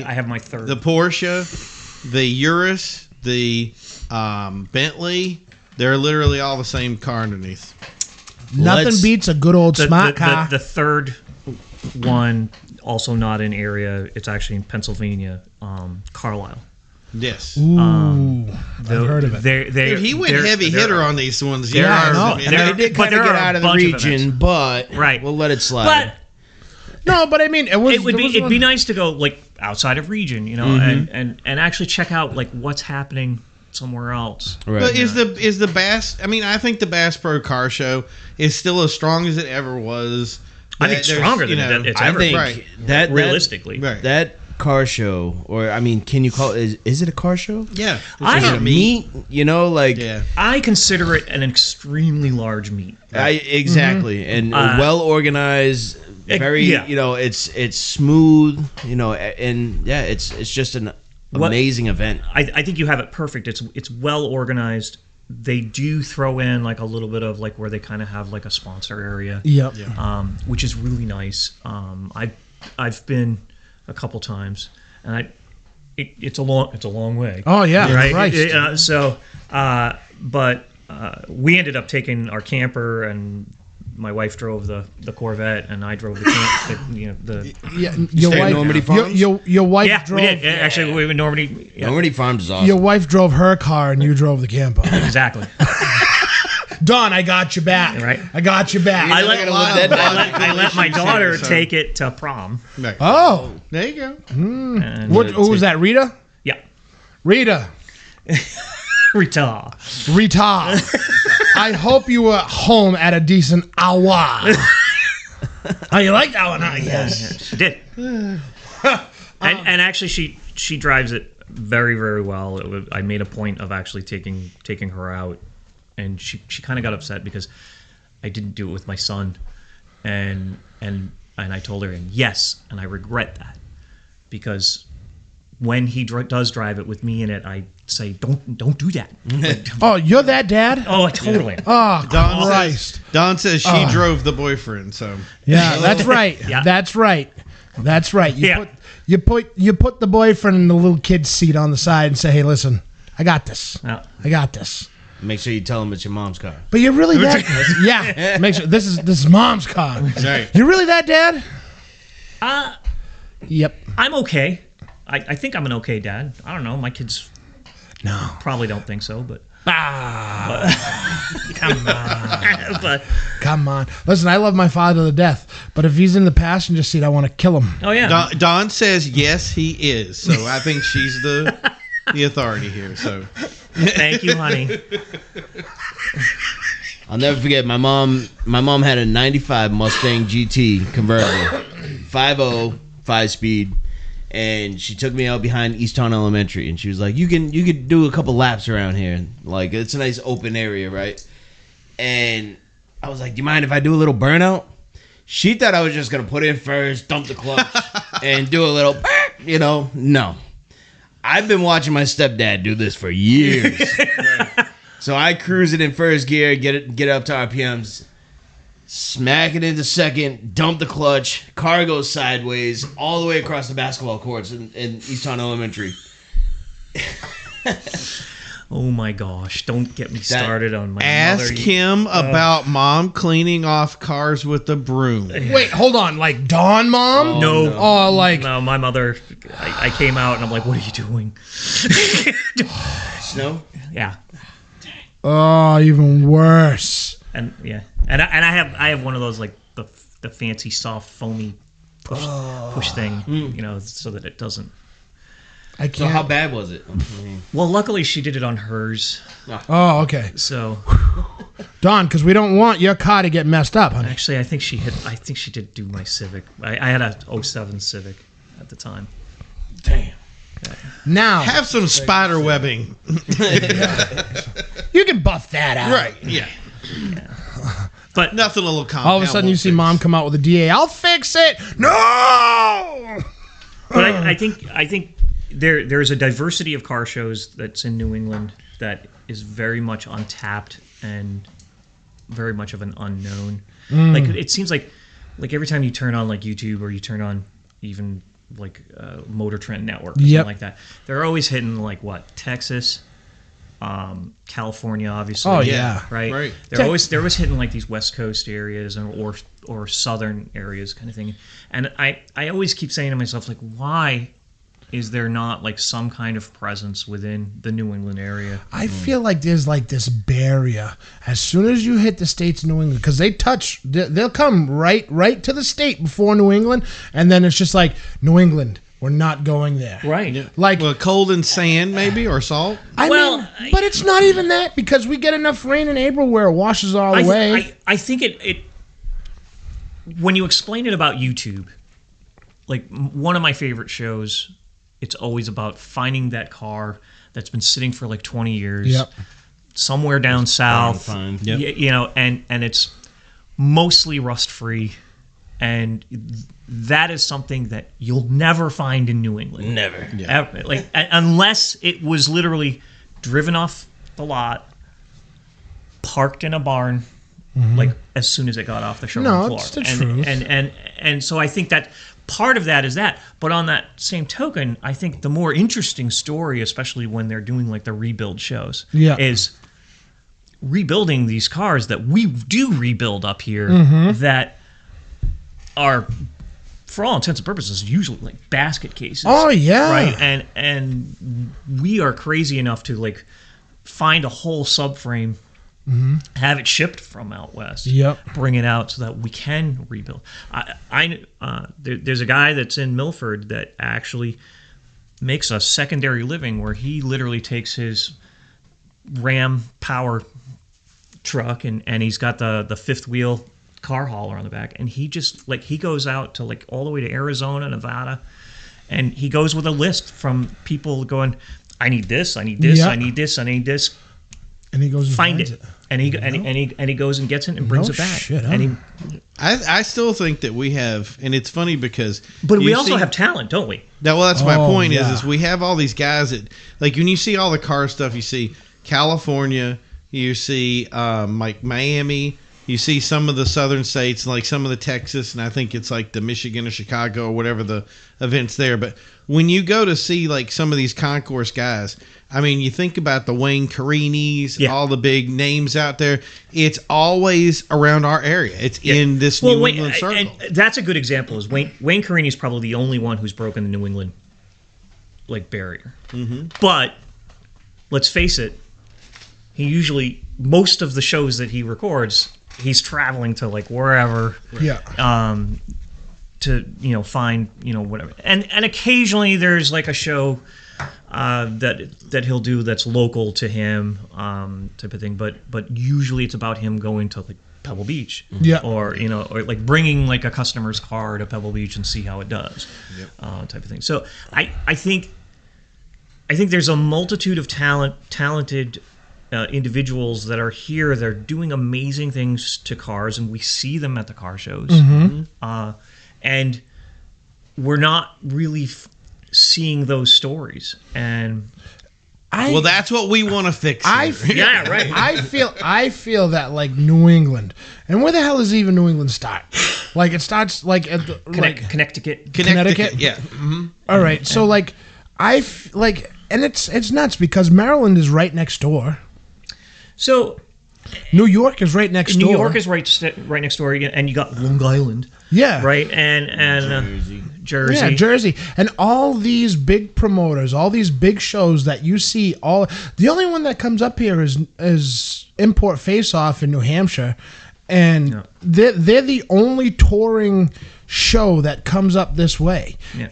I have my third. the Porsche, the Urus, the Bentley. They're literally all the same car underneath. Nothing Let's- beats a good old smart car. The third one, also not in area. It's actually in Pennsylvania, Carlisle. Yes. Ooh, I've heard of it. Dude, he went heavy hitter on these ones. Yeah, I know. I mean, they did but kind of there get are out a of the bunch of region, events. but Right. we'll let it slide. But No, but I mean, it was. it'd be nice to go like outside of region, and actually check out like what's happening somewhere else. Right. But is the Bass? I mean, I think the Bass Pro Car Show is still as strong as it ever was. I think There's, stronger than it's I ever think been. Right. that Realistically, Right. that car show, or I mean, can you call it? Is it a car show? Yeah. I Is don't- it meat? You know, like Yeah. I consider it an extremely large meet. exactly, and well organized. Very, yeah. it's smooth. And yeah, it's just an amazing event. I think you have it perfect. It's well organized. They do throw in like a little bit of like where they kind of have like a sponsor area, Yep. which is really nice. I've been a couple times, and it's a long way. Oh yeah, Right. Christ. But we ended up taking our camper, and my wife drove the Corvette, and I drove the Yeah, your stay at wife. Normandy Farms? Your wife yeah, drove. we did. Actually, we in Normandy. Yeah, Normandy Farms is awesome. Your wife drove her car and you drove the camper. exactly. Don, I got you back. Right. I got you back. I got let, a lot of I let my issues daughter here, so- take it to prom. Right. Oh, There you go. And who was that? Rita. Yeah, Rita. Rita. I hope you were home at a decent hour. Oh, you like that one, huh? Yes. She did. and actually, she drives it very, very well. I made a point of actually taking her out, and she kind of got upset because I didn't do it with my son, and I told her, and yes, and I regret that, because when he does drive it with me in it, I say don't do that. Oh, you're that dad? Oh, I totally. Oh, Don Christ. says she drove the boyfriend, so Yeah, that's right. Yeah. That's right. That's right. Yeah. You put the boyfriend in the little kid's seat on the side and say, "Hey, listen, I got this. Yeah. I got this." Make sure you tell them it's your mom's car. But you're really that? Yeah. Make sure this is mom's car. right. You're really that dad? Yep. I'm okay. I think I'm an okay dad. I don't know. My kids No. probably don't think so, but Come on. but Come on. Listen, I love my father to death, but if he's in the passenger seat, I want to kill him. oh yeah. Don says yes, he is. So I think she's the authority here. So Thank you, honey. I'll never forget. My mom had a '95 Mustang GT convertible, 5.0, 5-speed, and she took me out behind Easton Elementary, and she was like, "You can do a couple laps around here. Like it's a nice open area, right?" And I was like, "Do you mind if I do a little burnout?" She thought I was just gonna put in first, dump the clutch, and do a little, No. I've been watching my stepdad do this for years. So I cruise it in first gear, get it up to RPMs, smack it into second, dump the clutch, car goes sideways, all the way across the basketball courts in Easton Elementary. Oh my gosh! Don't get me started on my Ask mother. him about mom cleaning off cars with a broom. Wait, hold on. Like Dawn mom? No. Oh, like No, my mother. I came out and I'm like, "What are you doing?" Snow? Yeah, oh, even worse. and I have one of those like the fancy soft foamy push thing, so that it doesn't. I So can't. how bad was it? Well, luckily she did it on hers, Oh, okay. so Dawn, because we don't want your car to get messed up, honey. actually I think she did do my Civic. I had a 07 Civic at the time. Damn. Now, Have some spider webbing. you can buff that out. Right, yeah. But Nothing a little compound. All of a sudden, you see won't mom fix. come out with a DA. I'll fix it. No! But I think there's a diversity of car shows that's in New England that is very much untapped and very much of an unknown. Like it seems like every time you turn on like YouTube or you turn on even like Motor Trend Network or something like that, they're always hitting like what, Texas, California, obviously. Oh, yeah. Right. They're always hitting like these West Coast areas or southern areas kind of thing. And I always keep saying to myself, like, why is there not like some kind of presence within the New England area? I feel like there's like this barrier as soon as you hit the states of New England, because they'll come right to the state before New England, and then it's just like, New England, we're not going there. Right. Like, Well, cold and sand, maybe, or salt. I mean, but it's not even that, because we get enough rain in April where it washes all away. I think it when you explain it about YouTube, like one of my favorite shows, it's always about finding that car that's been sitting for like 20 years Yep. somewhere down south, Fine. and it's mostly rust free, and that is something that you'll never find in New England. Never. Ever. Like unless it was literally driven off the lot, parked in a barn, like as soon as it got off the showroom floor. it's the truth. And so I think that part of that is that. But on that same token, I think the more interesting story, especially when they're doing like the rebuild shows, is rebuilding these cars that we do rebuild up here that are, for all intents and purposes, usually like basket cases. Oh, yeah. Right. And we are crazy enough to like find a whole subframe, have it shipped from out west, bring it out so that we can rebuild. There's a guy that's in Milford that actually makes a secondary living where he literally takes his Ram power truck and he's got the fifth wheel car hauler on the back, and he just like he goes out to like all the way to Arizona, Nevada, and he goes with a list from people going, I need this, I need this, I need this, I need this. And he goes and find finds it. And he goes and gets it and brings it back. Shit, and I still think that we have, and it's funny because, but we also have talent, don't we? That's my point. Yeah. Is we have all these guys that, like, when you see all the car stuff, you see California, you see like Miami, you see some of the southern states, like some of the Texas, and I think it's like the Michigan or Chicago or whatever the events there. But when you go to see like some of these concourse guys, I mean, you think about the Wayne Carinis, all the big names out there. It's always around our area. It's in this New England circle. And that's a good example. Is Wayne Carini is probably the only one who's broken the New England like barrier. But let's face it, he usually, most of the shows that he records, he's traveling to like wherever. To find whatever, and occasionally there's like a show that he'll do that's local to him, type of thing. But usually it's about him going to like Pebble Beach, or or like bringing like a customer's car to Pebble Beach and see how it does, type of thing. So I think there's a multitude of talented individuals that are here. They're doing amazing things to cars, and we see them at the car shows. And we're not really seeing those stories. And well, that's what we want to fix. Yeah, right. I feel that like New England, and where the hell does even New England start? Like it starts like at the, Connecticut. Yeah. All right, so like and it's nuts because Maryland is right next door. So New York is right next door. New York is right next door, and you got Long Island. Yeah. Right, and Jersey. Yeah, Jersey. And all these big promoters, all these big shows that you see, the only one that comes up here is Import Face Off in New Hampshire. And they're the only touring show that comes up this way. Yeah.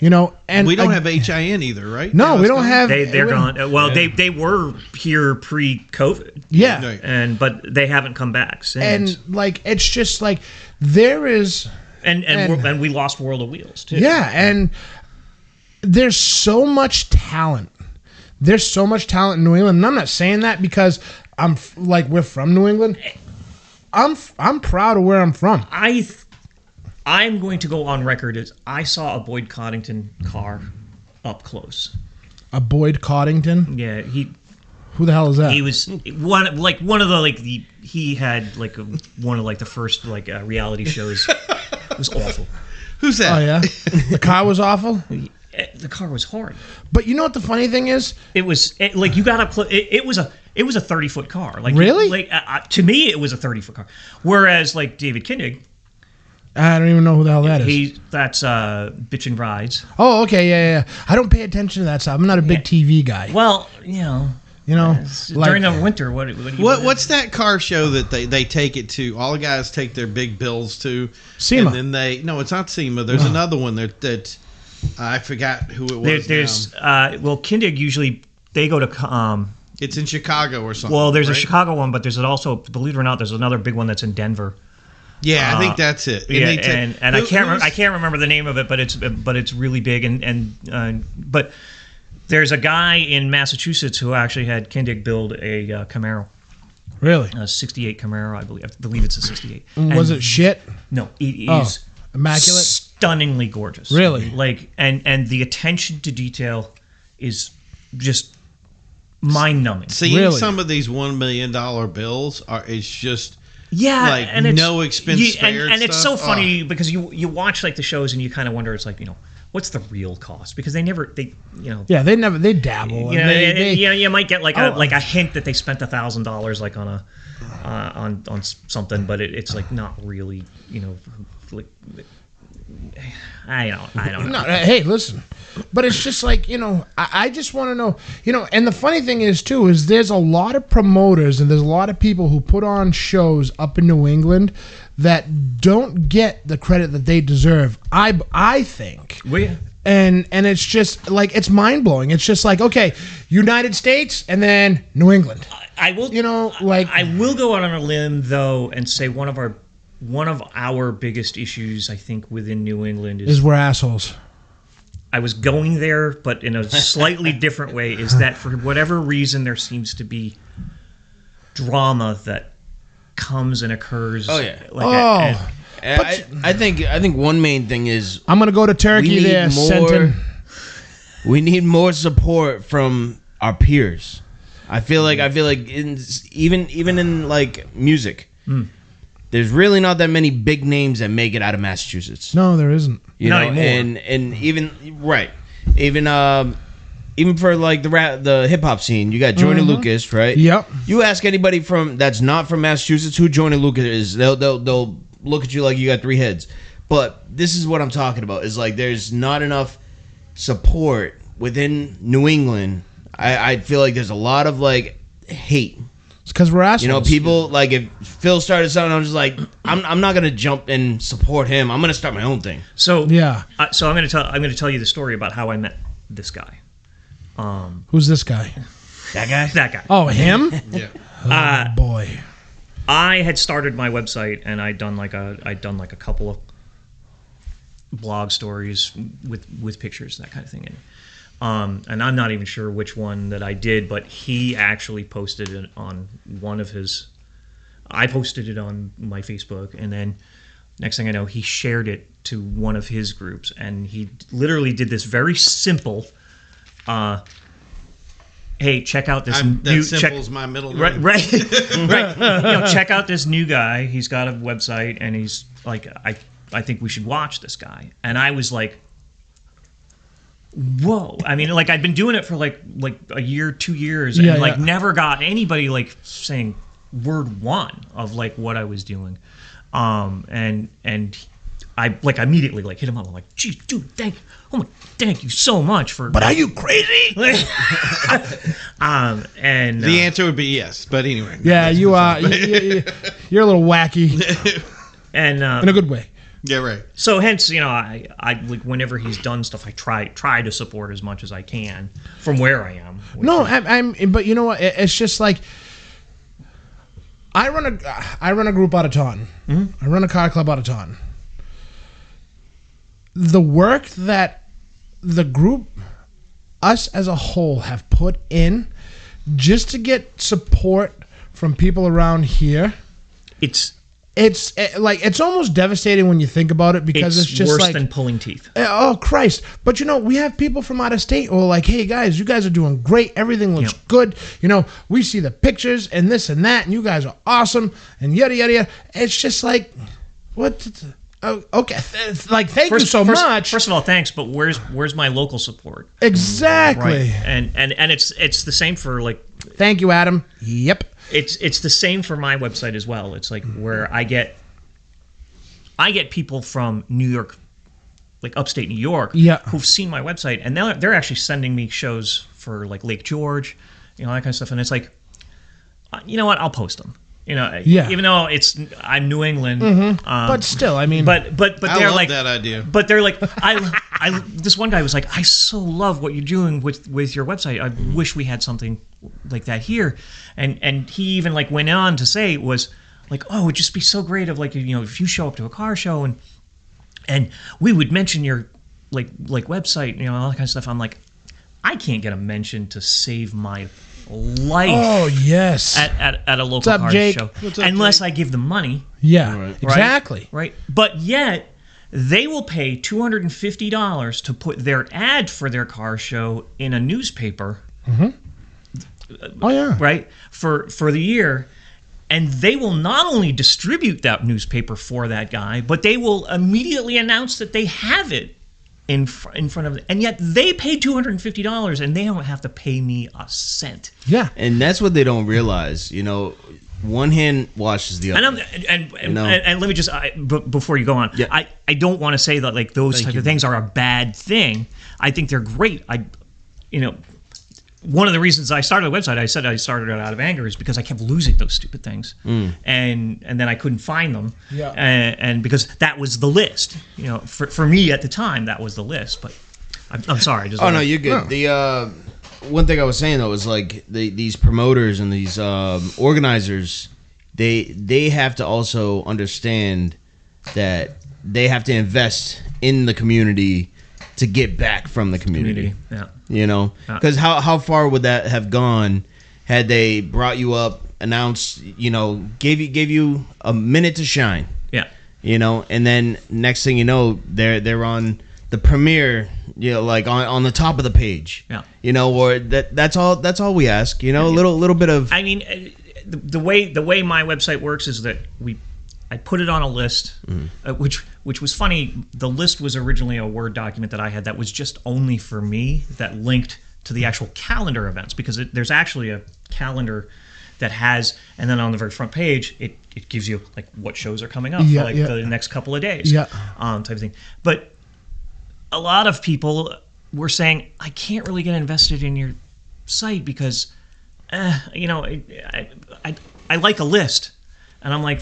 And we don't have HIN either, right? No, we don't have. They're gone. Well, they were here pre-COVID. Yeah. But they haven't come back since. And like it's just like there is. And we lost World of Wheels too. Yeah, and there's so much talent. There's so much talent in New England. And I'm not saying that because we're from New England. I'm proud of where I'm from. I'm going to go on record as I saw a Boyd Coddington car up close. A Boyd Coddington? Yeah, who the hell is that? He was one of the he had like one of like the first like reality shows. It was awful. Who's that? Oh yeah, the car was awful. The car was horrid. But you know what the funny thing is? It was you got to it was a 30-foot car. Like really? To me, it was a 30-foot car. Whereas like David Kindig, I don't even know who the hell that is. That's Bitchin' Rides. Oh, okay, yeah. I don't pay attention to that stuff. I'm not a big TV guy. Well, during the winter, what's that car show that they take it to? All the guys take their big bills to SEMA. And then it's not SEMA. There's another one that I forgot who it was. There's Kindig usually they go to. It's in Chicago or something. Well, there's a Chicago one, but there's also, believe it or not, there's another big one that's in Denver. Yeah, I think that's it. And I can't remember the name of it, but it's really big but there's a guy in Massachusetts who actually had Kindig build a Camaro. Really? A 68 Camaro, I believe it's a 68. Was it shit? No, it is immaculate, stunningly gorgeous. Really? Like and the attention to detail is just mind-numbing. Seeing some of these $1 million bills is just. Yeah, like and no expense spared and it's so funny because you watch like the shows and you kind of wonder, it's like, what's the real cost, because they dabble. You might get like a hint that they spent $1,000 like on something, but it's like not really, like I don't know. No, hey, listen. But it's just like, I just want to know, and the funny thing is, too, is there's a lot of promoters and there's a lot of people who put on shows up in New England that don't get the credit that they deserve, I think. Well, yeah. And it's just, like, it's mind-blowing. It's just like, okay, United States and then New England. I will, I will go out on a limb, though, and say one of our biggest issues, I think, within New England is we're assholes. I was going there, but in a slightly different way, is that for whatever reason there seems to be drama that comes and occurs. Oh yeah. I think one main thing is I'm gonna go to Turkey there. We need more support from our peers. I feel like even in like music. There's really not that many big names that make it out of Massachusetts. No, there isn't. Not anymore. And even for like the hip hop scene, you got Joyner Lucas, right? Yep. You ask anybody that's not from Massachusetts who Joyner Lucas is, they'll look at you like you got three heads. But this is what I'm talking about. Is like there's not enough support within New England. I feel like there's a lot of like hate. Because we're assholes. People, like, if Phil started something, I'm just like, I'm not gonna jump and support him. I'm gonna start my own thing. So yeah. So I'm gonna tell you the story about how I met this guy. Who's this guy? That guy? That guy. Oh, him? Yeah. Oh, boy. I had started my website and I'd done like a couple of blog stories with pictures, that kind of thing. And I'm not even sure which one that I did, but he actually posted it on one of his. I posted it on my Facebook, and then next thing I know, he shared it to one of his groups, and he literally did this very simple. Hey, check out this new. That simple's my middle name. Right, right. Check out this new guy. He's got a website, and he's like, I think we should watch this guy. And I was like, whoa. I mean, like I'd been doing it for like a year, 2 years, and never got anybody like saying word one of like what I was doing. And I like immediately like hit him up. I'm like, geez, dude, thank you so much for. But are you crazy? And the answer would be yes. But anyway. Yeah, you are. You're a little wacky, and in a good way. Yeah, right. So hence, I like whenever he's done stuff, I try to support as much as I can from where I am. No, I'm. But you know what? It's just like I run a group out of Taunton. Mm-hmm. I run a car club out of Taunton. The work that the group, us as a whole, have put in just to get support from people around here, it's almost devastating when you think about it, because it's just worse like than pulling teeth. Oh Christ! But we have people from out of state who are like, "Hey guys, you guys are doing great. Everything looks good. We see the pictures and this and that, and you guys are awesome." And yada yada yada. It's just like, what? Oh, okay. Thank you so much. First of all, thanks. But where's my local support? Exactly. Right. And it's the same for like. Thank you, Adam. Yep. It's the same for my website as well. It's like where I get people from New York, like upstate New York, who've seen my website, and they're actually sending me shows for like Lake George, that kind of stuff. And it's like, you know what? I'll post them. Even though I'm New England, but still, I mean, but I they're love like that idea. But they're like, I this one guy was like, I so love what you're doing with your website. I wish we had something like that here, and he even like went on to say was like, oh, it'd just be so great if if you show up to a car show and we would mention your like website, all that kind of stuff. I'm like, I can't get a mention to save my life. Oh yes, at a local car show, unless I give them money. Yeah, right. Exactly. Right, but yet they will pay $250 to put their ad for their car show in a newspaper. Mm-hmm. Oh yeah, right, for the year, and they will not only distribute that newspaper for that guy, but they will immediately announce that they have it in front of them, and yet they pay $250 and they don't have to pay me a cent. Yeah, and that's what they don't realize. One hand washes the other. And let me just before you go on, I don't want to say that like those type of things are a bad thing. I think they're great. One of the reasons I started the website, I said I started it out of anger, is because I kept losing those stupid things, and then I couldn't find them, and because that was the list, for me at the time, that was the list. But I'm sorry. No, you're good. No. The one thing I was saying though is like these promoters and these organizers, they have to also understand that they have to invest in the community to get back from the community. Yeah. Because how far would that have gone had they brought you up, announced, gave you a minute to shine. Yeah. And then next thing you know, they're on the premiere, like on the top of the page. Yeah. Or that's all we ask. A little bit of. I mean, the way my website works is that I put it on a list, which was funny. The list was originally a Word document that I had that was just only for me, that linked to the actual calendar events, because there's actually a calendar that has, and then on the very front page, it gives you like what shows are coming up for the next couple of days, type of thing. But a lot of people were saying, I can't really get invested in your site because, I like a list. And I'm like,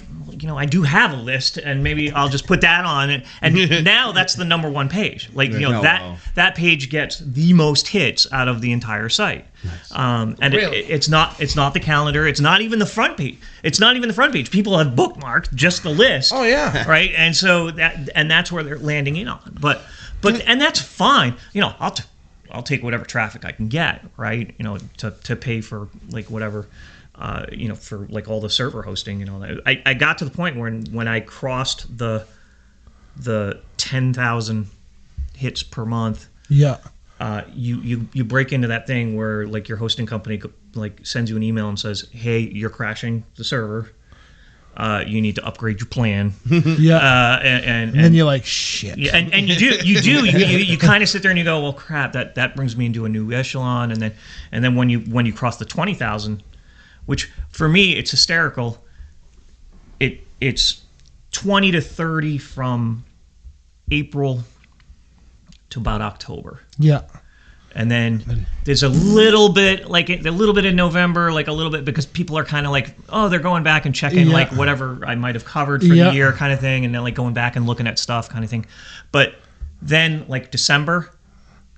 I do have a list, and maybe I'll just put that on it. And now that's the number one page. Like, that page gets the most hits out of the entire site. And really? It's not the calendar. It's not even the front page. It's not even the front page. People have bookmarked just the list. Oh yeah. Right. And so that's where they're landing in on. But and that's fine. I'll take whatever traffic I can get. Right. To pay for like whatever. For like all the server hosting, I got to the point where when I crossed the 10,000 hits per month, you break into that thing where like your hosting company like sends you an email and says, hey, you're crashing the server. You need to upgrade your plan. And then you're like, shit. Yeah, and you kind of sit there and you go, well, crap, that brings me into a new echelon, and then when you cross the 20,000. Which for me, it's hysterical. It's 20 to 30 from April to about October. Yeah. And then there's a little bit in November, like a little bit because people are kind of like, oh, they're going back and checking like whatever I might have covered for the year kind of thing, and then like going back and looking at stuff kind of thing. But then like December,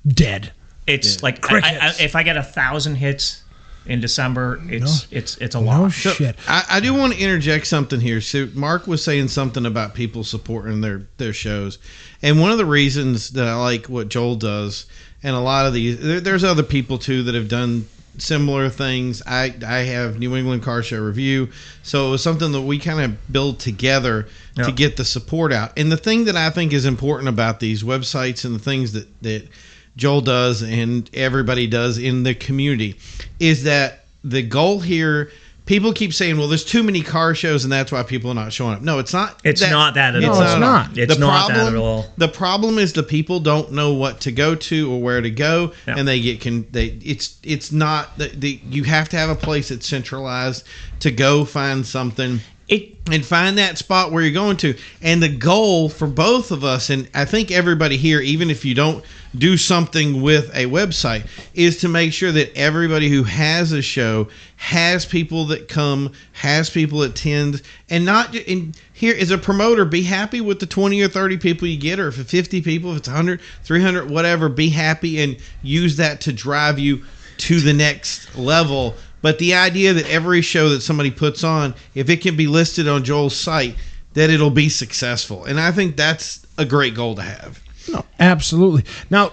dead. It's like if I get 1,000 hits in December, it's a lot. Oh shit! I do want to interject something here. So Mark was saying something about people supporting their shows, and one of the reasons that I like what Joel does, and a lot of these, there's other people too that have done similar things. I have New England Car Show Review, so it was something that we kind of build together to get the support out. And the thing that I think is important about these websites and the things that Joel does and everybody does in the community is that the goal here, people keep saying, well, there's too many car shows and that's why people are not showing up. No, it's not. It's not that at all. No, it's not. It's not that at all. The problem is the people don't know what to go to or where to go, and they get it's not you have to have a place that's centralized to go find something. And find that spot where you're going to. And the goal for both of us, and I think everybody here, even if you don't do something with a website, is to make sure that everybody who has a show has people that come, has people attend, and not. And here as a promoter, be happy with the 20 or 30 people you get, or if it's 50 people, if it's 100, 300, whatever, be happy and use that to drive you to the next level. But the idea that every show that somebody puts on, if it can be listed on Joel's site, that it'll be successful. And I think that's a great goal to have. No, absolutely. Now,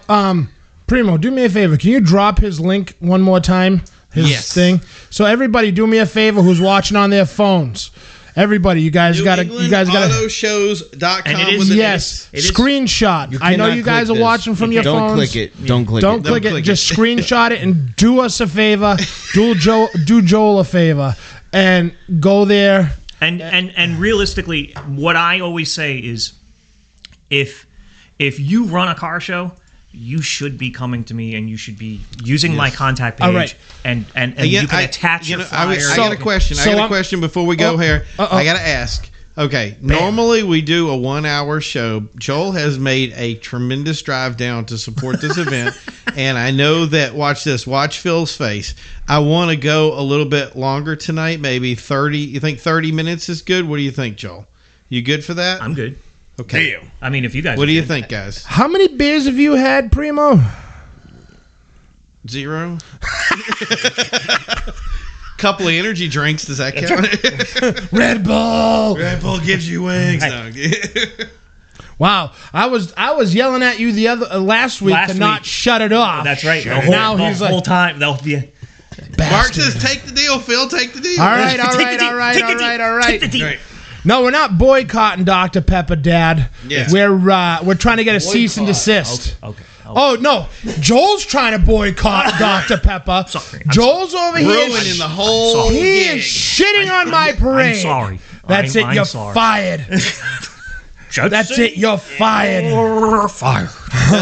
Primo, do me a favor. Can you drop his link one more time? His thing. So everybody, do me a favor who's watching on their phones. Everybody, you guys got to autoshows.com with screenshot. I know you guys are watching from your phones. Don't click it. Just screenshot it and do us a favor. Do Joel a favor and go there. And realistically, what I always say is, if you run a car show, you should be coming to me and you should be using my contact page. All right. And you can attach your flyer. I got a question. I got a question before we go here. I got to ask. Okay, normally we do a 1 hour show. Joel has made a tremendous drive down to support this event. And I know that, watch Phil's face. I want to go a little bit longer tonight, maybe 30. You think 30 minutes is good? What do you think, Joel? You good for that? I'm good. Okay. Damn. I mean, if you guys. What do you think, guys? How many beers have you had, Primo? 0. Couple of energy drinks. Does that count? Red Bull. Red Bull gives you wings. No. Wow, I was yelling at you the last week to not shut it off. That's right. He's like, whole time they'll be. Mark says, "Take the deal, Phil. Take the deal." All right. Take the deal. No, we're not boycotting Dr. Pepper, Dad. Yeah. We're trying to get a cease and desist. Okay. Oh no, Joel's trying to boycott Dr. Pepper. Joel's over here ruining the whole. He is shitting on my parade. I'm sorry. That's it. You're fired. That's it. You're fired. Fired.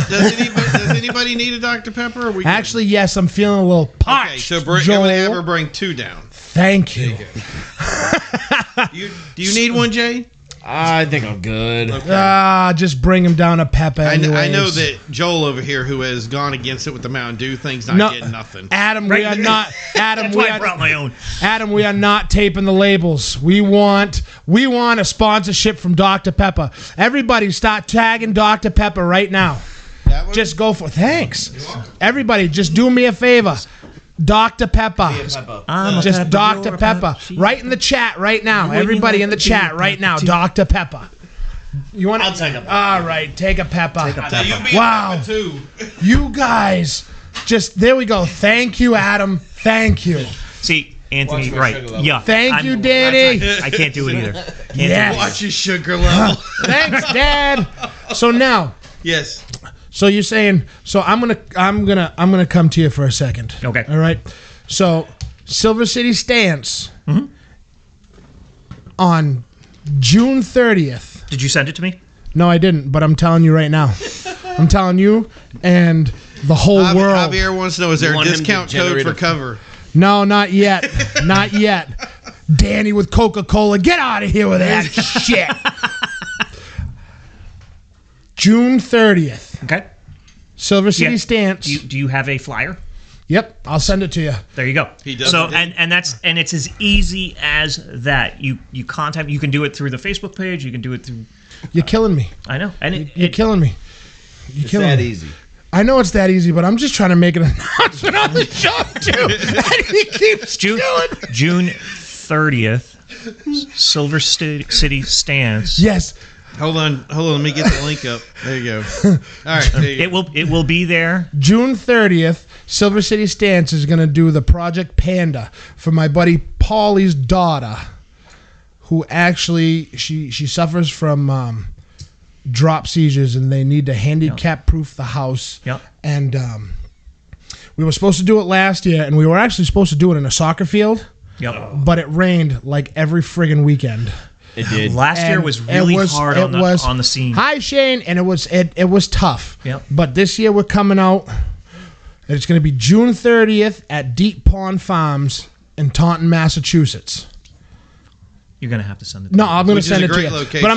Does anybody need a Dr. Pepper? Or Actually, yes. I'm feeling a little parched. Okay, so I'm gonna have her bring 2 down. Thank you. Do you need one, Jay? I think I'm good. Just bring him down to Peppa. I know anyways. that Joel over here, who has gone against it with the Mountain Dew thing's not getting nothing. Adam, we are not. Adam, That's we why I are. brought my own. Adam, we are not taping the labels. We want a sponsorship from Dr. Pepper. Everybody, start tagging Dr. Pepper right now. That one? Just go for. Thanks. Everybody, just do me a favor. Dr. Pepper. I'm a Just Pepper, Dr. you're a Pepper. She's Right in the chat right now. Wouldn't Everybody you in the like to chat be a right now. Pepper too? Dr. Pepper. You want? I'll take a Pepper. All right, take a Pepper. Now, you be a Wow. Peppa too. You guys, just there we go. Thank you, Adam. Thank you. See, Anthony, Watch my right? sugar level. Yeah. Thank you, Danny. I can't do it either. Can't do it. Yes. Watch your sugar level. Thanks, Dad. So now, Yes. so you're saying, so I'm gonna come to you for a second. Okay. All right. So Silver City Stance on June 30th. Did you send it to me? No, I didn't, but I'm telling you right now. I'm telling you and the whole world. Javier wants to know, is there a want him to discount code generate for a- cover? No, not yet. Not yet. Danny with Coca-Cola. Get out of here with that shit. June 30th. Okay. Silver City Yeah. Stance. Do you have a flyer? Yep, I'll send it to you. There you go. He does So it. and it's as easy as that. You contact. You can do it through the Facebook page. You can do it through. You're killing me. I know. And You're killing me. You're It's killing that me. easy. I know it's that easy, but I'm just trying to make an announcement on the show too. And he keeps June doing. June 30th. Silver City Stance. Yes, Hold on. Let me get the link up. There you go. All right. There you go. It will be there. June 30th, Silver City Stance is going to do the Project Panda for my buddy Paulie's daughter, who actually she suffers from drop seizures, and they need to handicap-proof the house. Yep. And we were supposed to do it last year, and we were actually supposed to do it in a soccer field, Yep. but it rained like every friggin' weekend. It did. Last year And was really hard on the scene. Hi, Shane, and it was tough. Yep. But this year we're coming out. And it's going to be June 30th at Deep Pond Farms in Taunton, Massachusetts. You're gonna have to send it. To No, me. I'm going to Which is send a it to great you. location. But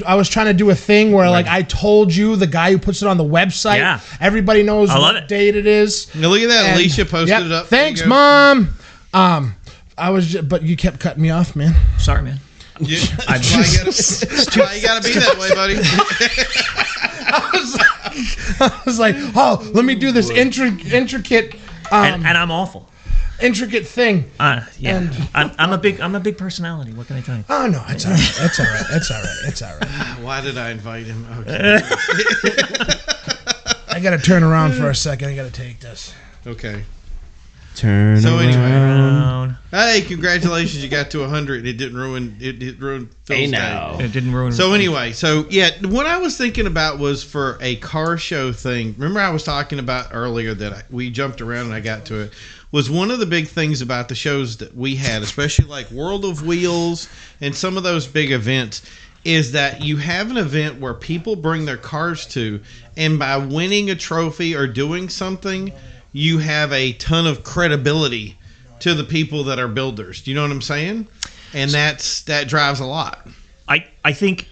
I was trying to do a thing where like I told you the guy who puts it on the website. Yeah. Everybody knows I love what it. date it is. Now look at that. And- Alicia posted yep, it up. There you Thanks, go. Mom. But you kept cutting me off, man. Sorry, man. Yeah. That's why you gotta be that way, buddy. I was like, oh, let me do this intricate And I'm awful. intricate thing. Yeah. And- I'm a big personality. What can I tell you? Oh no, it's all right. It's all right. It's all right. It's all right. Why did I invite him? Okay. I gotta turn around for a second. I gotta take this. Okay. Turn So anyway, Around. hey, congratulations! You got to 100. It didn't ruin. It ruined Phil's Hey day. now. It didn't ruin. So anyway, what I was thinking about was for a car show thing. Remember I was talking about earlier that we jumped around and I got to it. Was one of the big things about the shows that we had, especially like World of Wheels and some of those big events, is that you have an event where people bring their cars to, and by winning a trophy or doing something, you have a ton of credibility to the people that are builders. Do you know what I'm saying? And that drives a lot. I think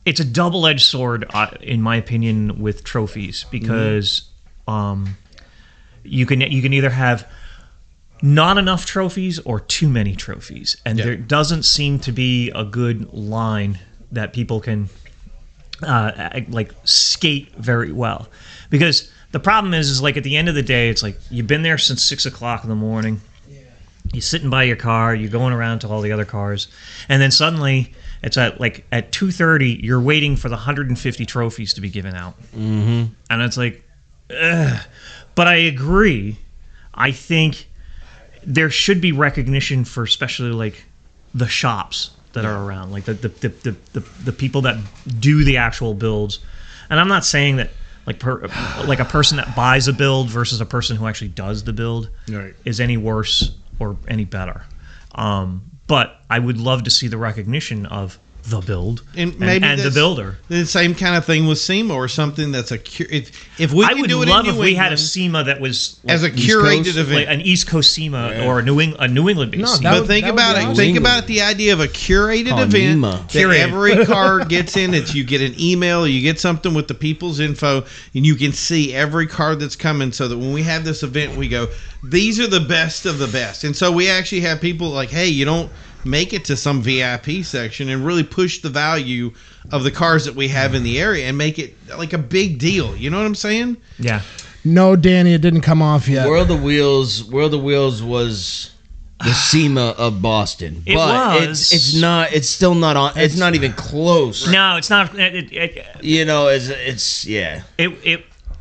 it's a double-edged sword, in my opinion, with trophies because you can either have not enough trophies or too many trophies, and there doesn't seem to be a good line that people can like skate very well. Because the problem is like at the end of the day, it's like you've been there since 6 o'clock in the morning. You're sitting by your car, you're going around to all the other cars, and then suddenly it's at 2:30. You're waiting for the 150 trophies to be given out, and it's like, ugh. But I agree. I think there should be recognition for especially like the shops that are around, like the people that do the actual builds. And I'm not saying that like a person that buys a build versus a person who actually does the build is any worse or any better. But I would love to see the recognition of the build And maybe and the that's builder. The same kind of thing with SEMA or something that's a if we I can would do it love in if New we had a England SEMA that was as a East curated Coast, event. like an East Coast SEMA or a New England based No, SEMA. that But would- think that would about be it. awesome. Think about it. The idea of a curated Called event NEMA. that Curated. every car gets in. It's you get an email, you get something with the people's info, and you can see every car that's coming. So that when we have this event, we go, these are the best of the best. And so we actually have people like, hey, you don't make it to some VIP section and really push the value of the cars that we have in the area and make it like a big deal. You know what I'm saying? Yeah. No, Danny, it didn't come off yet. World of Wheels was the SEMA of Boston. It but was. It's not. It's still not on. It's not even close. No, it's not. It Yeah.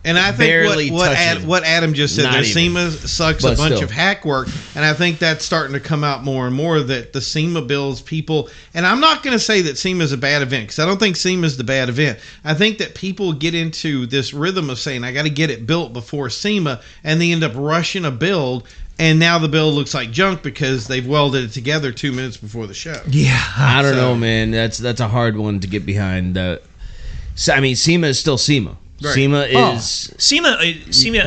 And I think Barely touching. what Adam just said Not there, even. SEMA sucks But a bunch still. of hack work, and I think that's starting to come out more and more that the SEMA builds people. And I'm not going to say that SEMA is a bad event because I don't think SEMA is the bad event. I think that people get into this rhythm of saying I got to get it built before SEMA, and they end up rushing a build. And now the build looks like junk because they've welded it together 2 minutes before the show. yeah. I don't So- know, man. That's a hard one to get behind. I mean, SEMA is still SEMA. Right. SEMA is. SEMA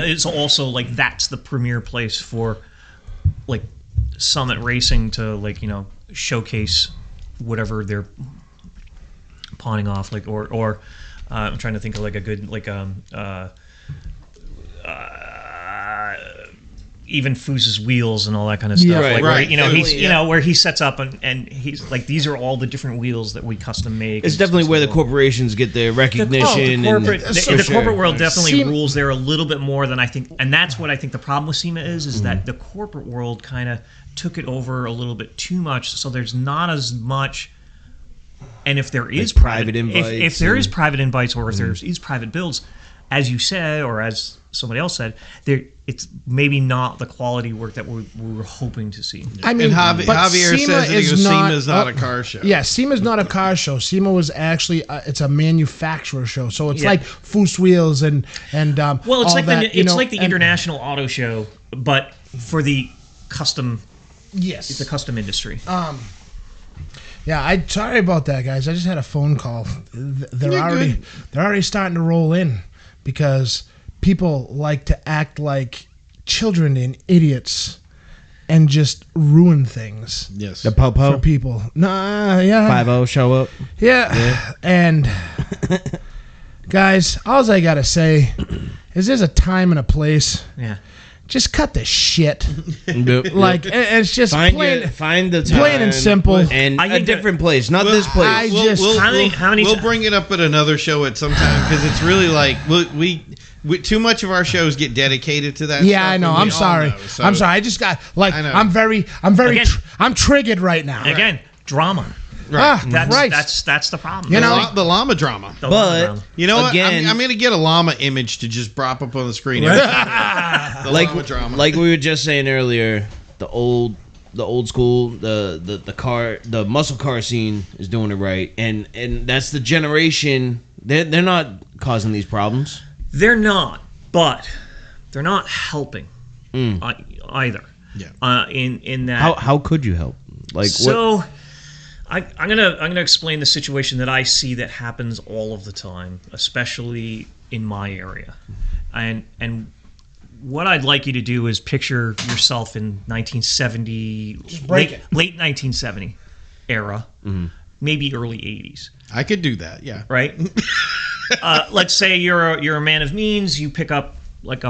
is also like that's the premier place for like Summit Racing to like showcase whatever they're pawning off or I'm trying to think of like a good even Foos's wheels and all that kind of stuff. Yeah, like right. where, he's Yeah. where he sets up and he's like these are all the different wheels that we custom make. It's and definitely stuff where the like that. corporations get their recognition. The corporate, and, the corporate world definitely SEMA rules there a little bit more than I think, and that's what I think the problem with SEMA is that the corporate world kind of took it over a little bit too much. So there's not as much, and if there is private if invites there is and- private invites or if there is private builds, as you said or as somebody else said, it's maybe not the quality work that we were hoping to see. I mean, And but Javier SEMA says that is SEMA is not a car show. Yeah, SEMA's not a car show. SEMA was actually it's a manufacturer show. So it's Yeah. like Foos Wheels and Well, it's all like that, the and- International Auto Show, but for the custom Yes. industry. Yeah, I'm sorry about that, guys. I just had a phone call. They're You're already good. they're already starting to roll in because people like to act like children and idiots and just ruin things Yes. the po-po. for people. Nah, yeah. 5-0 show up. Yeah. And guys, all I gotta say is there's a time and a place. Yeah. Just cut the shit. Yep. Like it's just Find plain. find the time, plain and simple. and I a think different place, not this place. I just- How many we'll ti- bring it up at another show at some time because it's really like we too much of our shows get dedicated to that. Yeah, stuff, I know. and we I'm all sorry. know, so- I'm sorry. I just got like I know. I'm very Again. I'm triggered right now. Again, drama. Ah, That's right. that's the problem. You The know- la- the llama drama. The llama But drama. You know what? again, I'm going to get a llama image to just prop up on the screen. every time. The llama drama. like we were just saying earlier, the old school, the muscle car scene is doing it right, and that's the generation. They're not causing these problems. They're not, but they're not helping either. Yeah. In that. How could you help? Like what? So, I'm gonna explain the situation that I see that happens all of the time, especially in my area, and what I'd like you to do is picture yourself in 1970, break late 1970 era, maybe early 80s, I could do that. Yeah. right? Let's say you're a man of means. You pick up like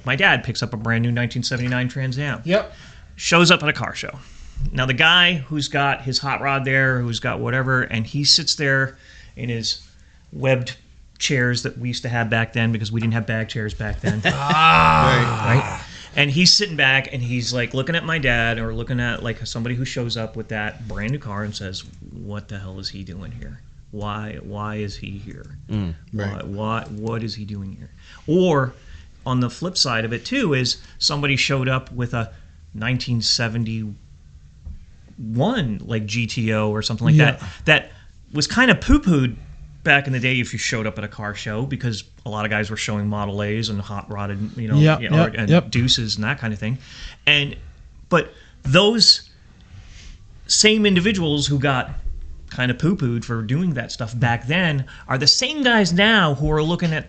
my dad picks up a brand new 1979 Trans Am. Yep. Shows up at a car show. Now the guy who's got his hot rod there, who's got whatever, and he sits there in his webbed chairs that we used to have back then because we didn't have bag chairs back then. Right? And he's sitting back and he's like looking at my dad or looking at like somebody who shows up with that brand new car and says, "What the hell is he doing here? Why is he here? Right. What is he doing here?" Or on the flip side of it too is somebody showed up with a 1971 like GTO or something like that was kind of poo-pooed back in the day if you showed up at a car show because a lot of guys were showing Model A's and hot rodded and deuces and that kind of thing, but those same individuals who got kind of poo-pooed for doing that stuff back then are the same guys now who are looking at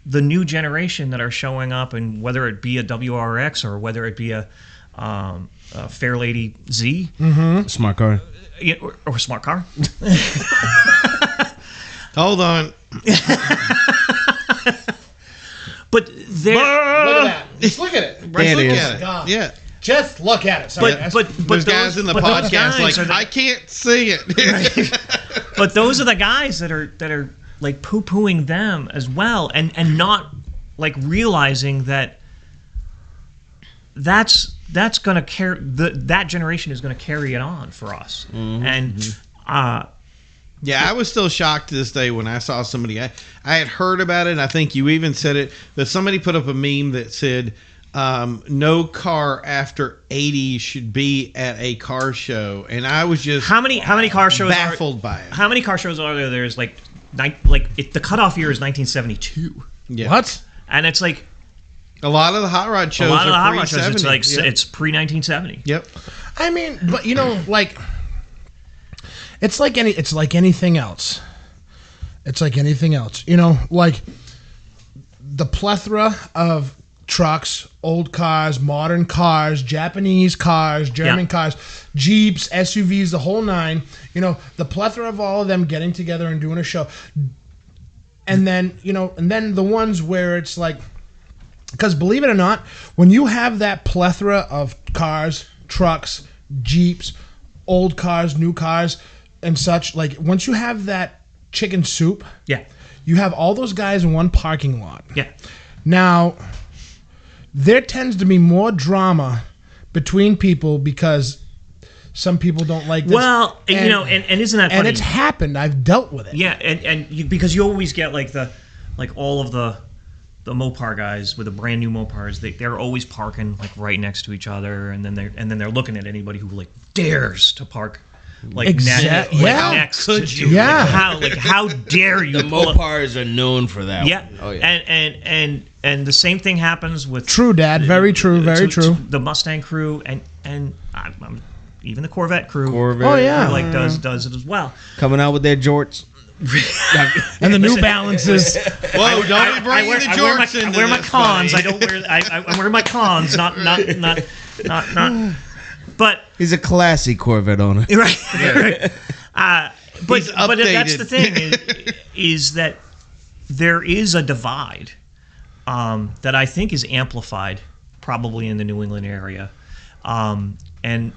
the new generation that are showing up, and whether it be a WRX or whether it be a Fairlady Z, Smart car. or smart car. Hold on. But they're Look at that. Just look at it. There it Look is. at it. God. Yeah. Just look at it. Sorry, guys. but There's guys in the podcast like, I can't see it. But those are the guys that are like poo-pooing them as well, and not like realizing that's going to carry that generation is going to carry it on for us. And Yeah, I was still shocked to this day when I saw somebody. I had heard about it, and I think you even said it, but somebody put up a meme that said, no car after 80 should be at a car show. And I was just how many car shows baffled by it. How many car shows are there? There's the cutoff year is 1972. Yeah. What? And it's like A lot of the hot rod shows a lot of the are hot rod shows. It's pre-70. like Yep. it's pre-1970. Yep. I mean, but like it's like anything else. It's like anything else. Like the plethora of trucks, old cars, modern cars, Japanese cars, German cars, Jeeps, SUVs, the whole nine. The plethora of all of them getting together and doing a show. And then, and then the ones where it's like, because believe it or not, when you have that plethora of cars, trucks, Jeeps, old cars, new cars, and such, like once you have that chicken soup, you have all those guys in one parking lot. Yeah. Now, there tends to be more drama between people because some people don't like this. Well, and isn't that funny? And it's happened. I've dealt with it. Yeah, because you always get all of the Mopar guys with the brand new Mopars. They're always parking like right next to each other, and then they're looking at anybody who like dares to park like next could to you? Yeah. how dare you? The pull up- Mopars are known for that. Yeah. Oh yeah. And the same thing happens with True, Dad. Very true. Very true. the Mustang crew and even the Corvette crew. Corvette. Oh, yeah. Like does it as well. Coming out with their jorts. And the New Balances. Whoa, don't be bringing the jorts into I wear my this, cons. buddy. I don't wear. I wear my cons. Not. But He's a classy Corvette owner. right. But He's that's updated. the thing is that there is a divide that I think is amplified probably in the New England area, and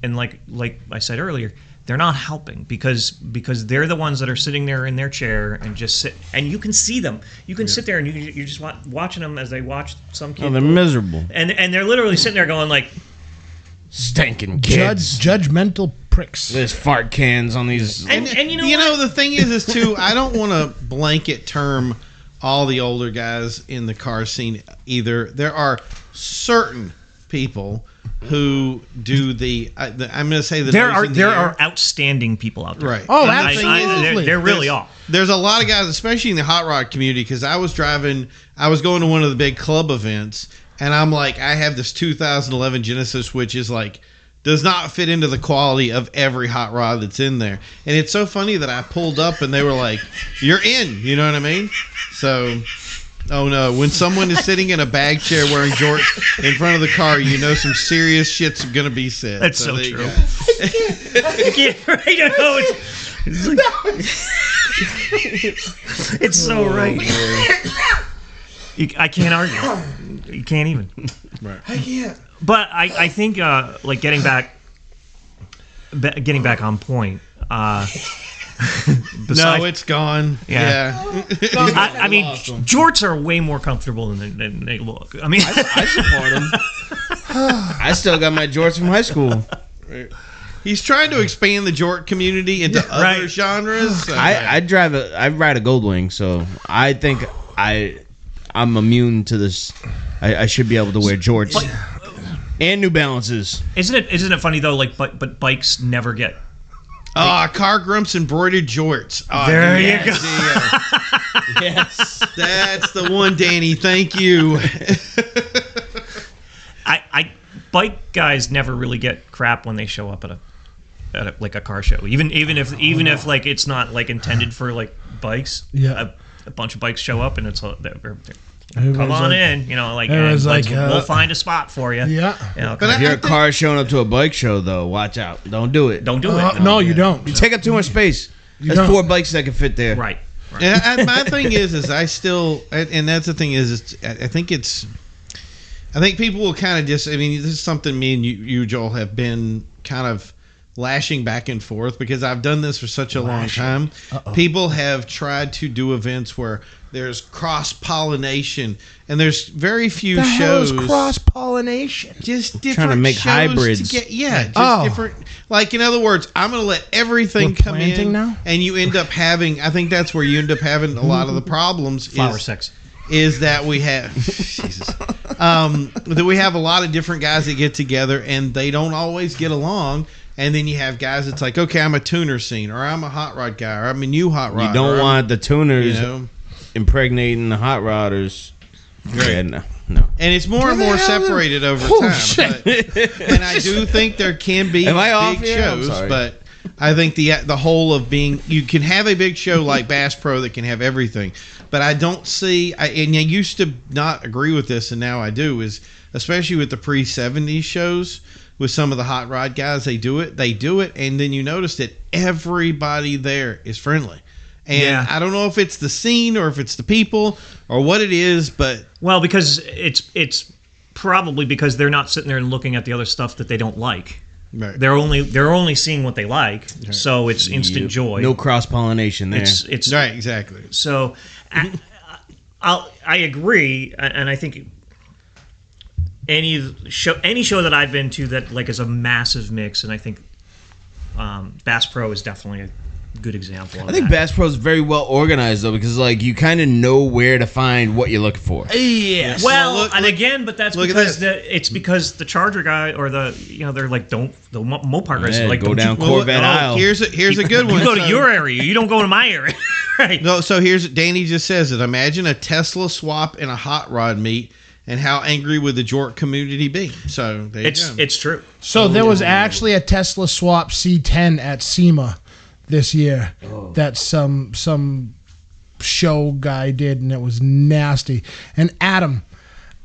like I said earlier, they're not helping because they're the ones that are sitting there in their chair and just sit, and you can see them. You can sit there and you're just watching them as they watch some kid. Oh, they're miserable. and they're literally sitting there going like, Stinking kids. Judgmental pricks. There's fart cans on these. and you know what? The thing is too, I don't want to blanket term all the older guys in the car scene either. There are certain people who do I'm going to say there air. are outstanding people out there. Right. Oh, absolutely. There really are. There's a lot of guys, especially in the hot rod community, because I was going to one of the big club events, and I'm like, I have this 2011 Genesis, which is like, does not fit into the quality of every hot rod that's in there. And it's so funny that I pulled up and they were like, you're in, you know what I mean? So, oh no, when someone is sitting in a bag chair wearing jorts in front of the car, you know some serious shit's going to be said. That's so there you true. go. I can't, right? I know it's like, it's so right. I can't argue. You can't even. Right. I can't. But I think like getting back on point. No, besides, it's gone. Yeah. I mean, Awesome. jorts are way more comfortable than they look. I mean, I support them. I still got my jorts from high school. He's trying to expand the jort community into other Right. genres. So- I ride a Goldwing, so I think I'm immune to this. I should be able to wear jorts and New Balances. isn't it funny though? Like, but bikes never get. Car Grumps embroidered jorts. Oh, There you yes, go. yeah. Yes. That's the one, Danny. Thank you. I bike guys never really get crap when they show up at a like a car show, even if like it's not like intended for like bikes. Yeah. A bunch of bikes show up and it's come Everybody's on like- in, you know, like, everyone's and like, we'll find a spot for you. Yeah. You know, But If you're I a think- car showing up to a bike show, though, watch out. Don't do it. don't do it. No, you don't. You take up too much space. There's don't. 4 bikes that can fit there. Right. And my thing is I still, and that's the thing is, I think people will kind of just, I mean, this is something me and you, Joel, have been kind of lashing back and forth because I've done this for such a long time. People have tried to do events where there's cross-pollination, and there's very few The hell shows. is cross-pollination? Just different Trying to make shows hybrids. to just Oh. different. Like, in other words, I'm going to let everything We're come planting in, now? and you end up having. I think that's where you end up having a lot of the problems. Flower sex. Is that we have Jesus, that we have a lot of different guys that get together, and they don't always get along. And then you have guys that's like, okay, I'm a tuner scene, or I'm a hot rod guy, or I'm a new hot rod. You don't want the tuners you know. impregnating the hot rodders. Right. Yeah, no. And it's more and the more hell is- separated over Oh, time. shit. But, and I do think there can be Am I off big here? I'm shows, sorry. but I think the whole of being, you can have a big show like Bass Pro that can have everything, but I don't see. And I used to not agree with this, and now I do. Is especially with the pre-70s shows. With some of the hot rod guys, they do it, and then you notice that everybody there is friendly. And Yeah. I don't know if it's the scene or if it's the people or what it is, but Well, because it's probably because they're not sitting there and looking at the other stuff that they don't like. right. They're only seeing what they like, so it's instant joy. No cross-pollination there. It's Right, exactly. So I agree, and I think any show that I've been to that like is a massive mix, and I think Bass Pro is definitely a good example of I think that. Bass Pro is very well organized, though, because like you kind of know where to find what you're looking for. Yeah. Well, Look- and look- again, but that's look at because this. it's because the Charger guy or the they're like the Mopar guys Yeah, are like go don't down you, Corvette aisle. Here's a good one. you go to So- your area, you don't go to my area, right? No, so here's Danny just says it. Imagine a Tesla swap and a hot rod meet, and how angry would the Jork community be? So there you go. It's true. So there was actually a Tesla swap C10 at SEMA this year that some show guy did, and it was nasty. And Adam,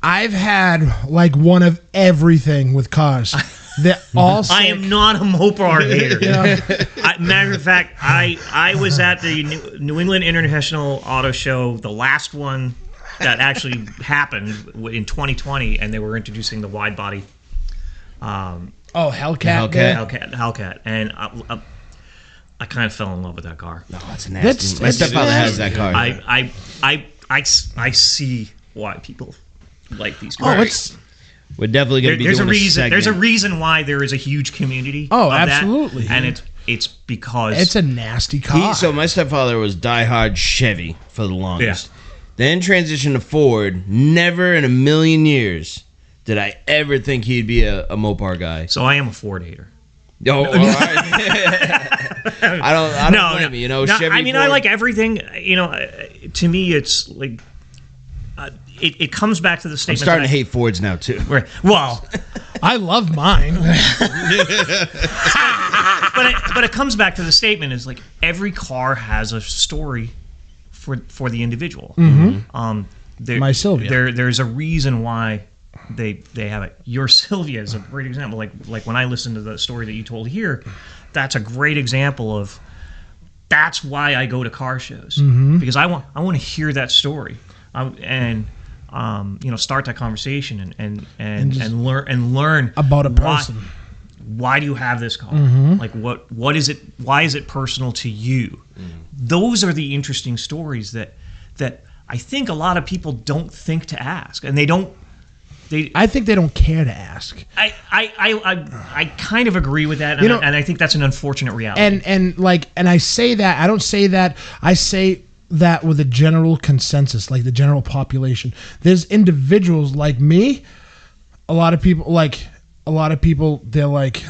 I've had like one of everything with cars. They're all sick. I am not a Mopar hater. Yeah. Matter of fact, I was at the New England International Auto Show, the last one that actually happened in 2020, and they were introducing the wide body Oh, Hellcat. Hellcat. there. Hellcat, and I kind of fell in love with that car. Oh, that's nasty. My That's stepfather has nasty. that car. I see why people like these Oh, cars. it's We're definitely going to be There's a doing reason. There's a segment. reason why there is a huge community. Oh, of that, absolutely. and it's because it's a nasty car. So my stepfather was diehard Chevy for the longest. Yeah. Then transitioned to Ford. Never in a million years did I ever think he'd be a Mopar guy. so I am a Ford hater. Oh, all right. I don't blame you. You know, no, Chevy. I mean, I Ford. like everything. You know, to me, it's like it comes back to the I'm statement. starting to that hate Fords now too. Well, I love mine. but it comes back to the statement is like every car has a story for the individual. My Sylvia. There's a reason why they have it. Your Sylvia is a great example. Like when I listen to the story that you told here, that's a great example of that's why I go to car shows because I want to hear that story and start that conversation and learn About a why- person. Why do you have this car? Like what is it? Why is it personal to you? Those are the interesting stories that I think a lot of people don't think to ask, and they don't. I think they don't care to ask. I kind of agree with that, You know- and I think that's an unfortunate reality. And I say that, I don't say that, I say that with a general consensus, like the general population. There's individuals like me, a lot of people, they're like,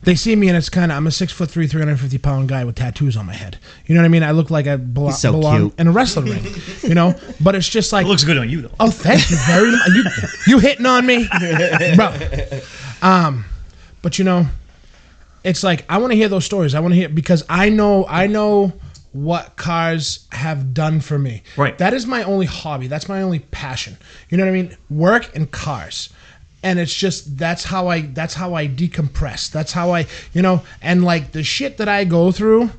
they see me and it's kind of, I'm a 6'3", 350 pound guy with tattoos on my head. You know what I mean? I look like I belong so cute. in a wrestling ring, you know? But it's just like, it looks good on you though. oh, thank you very much. You hitting on me, bro? But you know, it's like I want to hear those stories. I want to hear because I know what cars have done for me. Right. That is my only hobby. That's my only passion. You know what I mean? Work and cars. And it's just that's how I decompress. That's how I, and like the shit that I go through,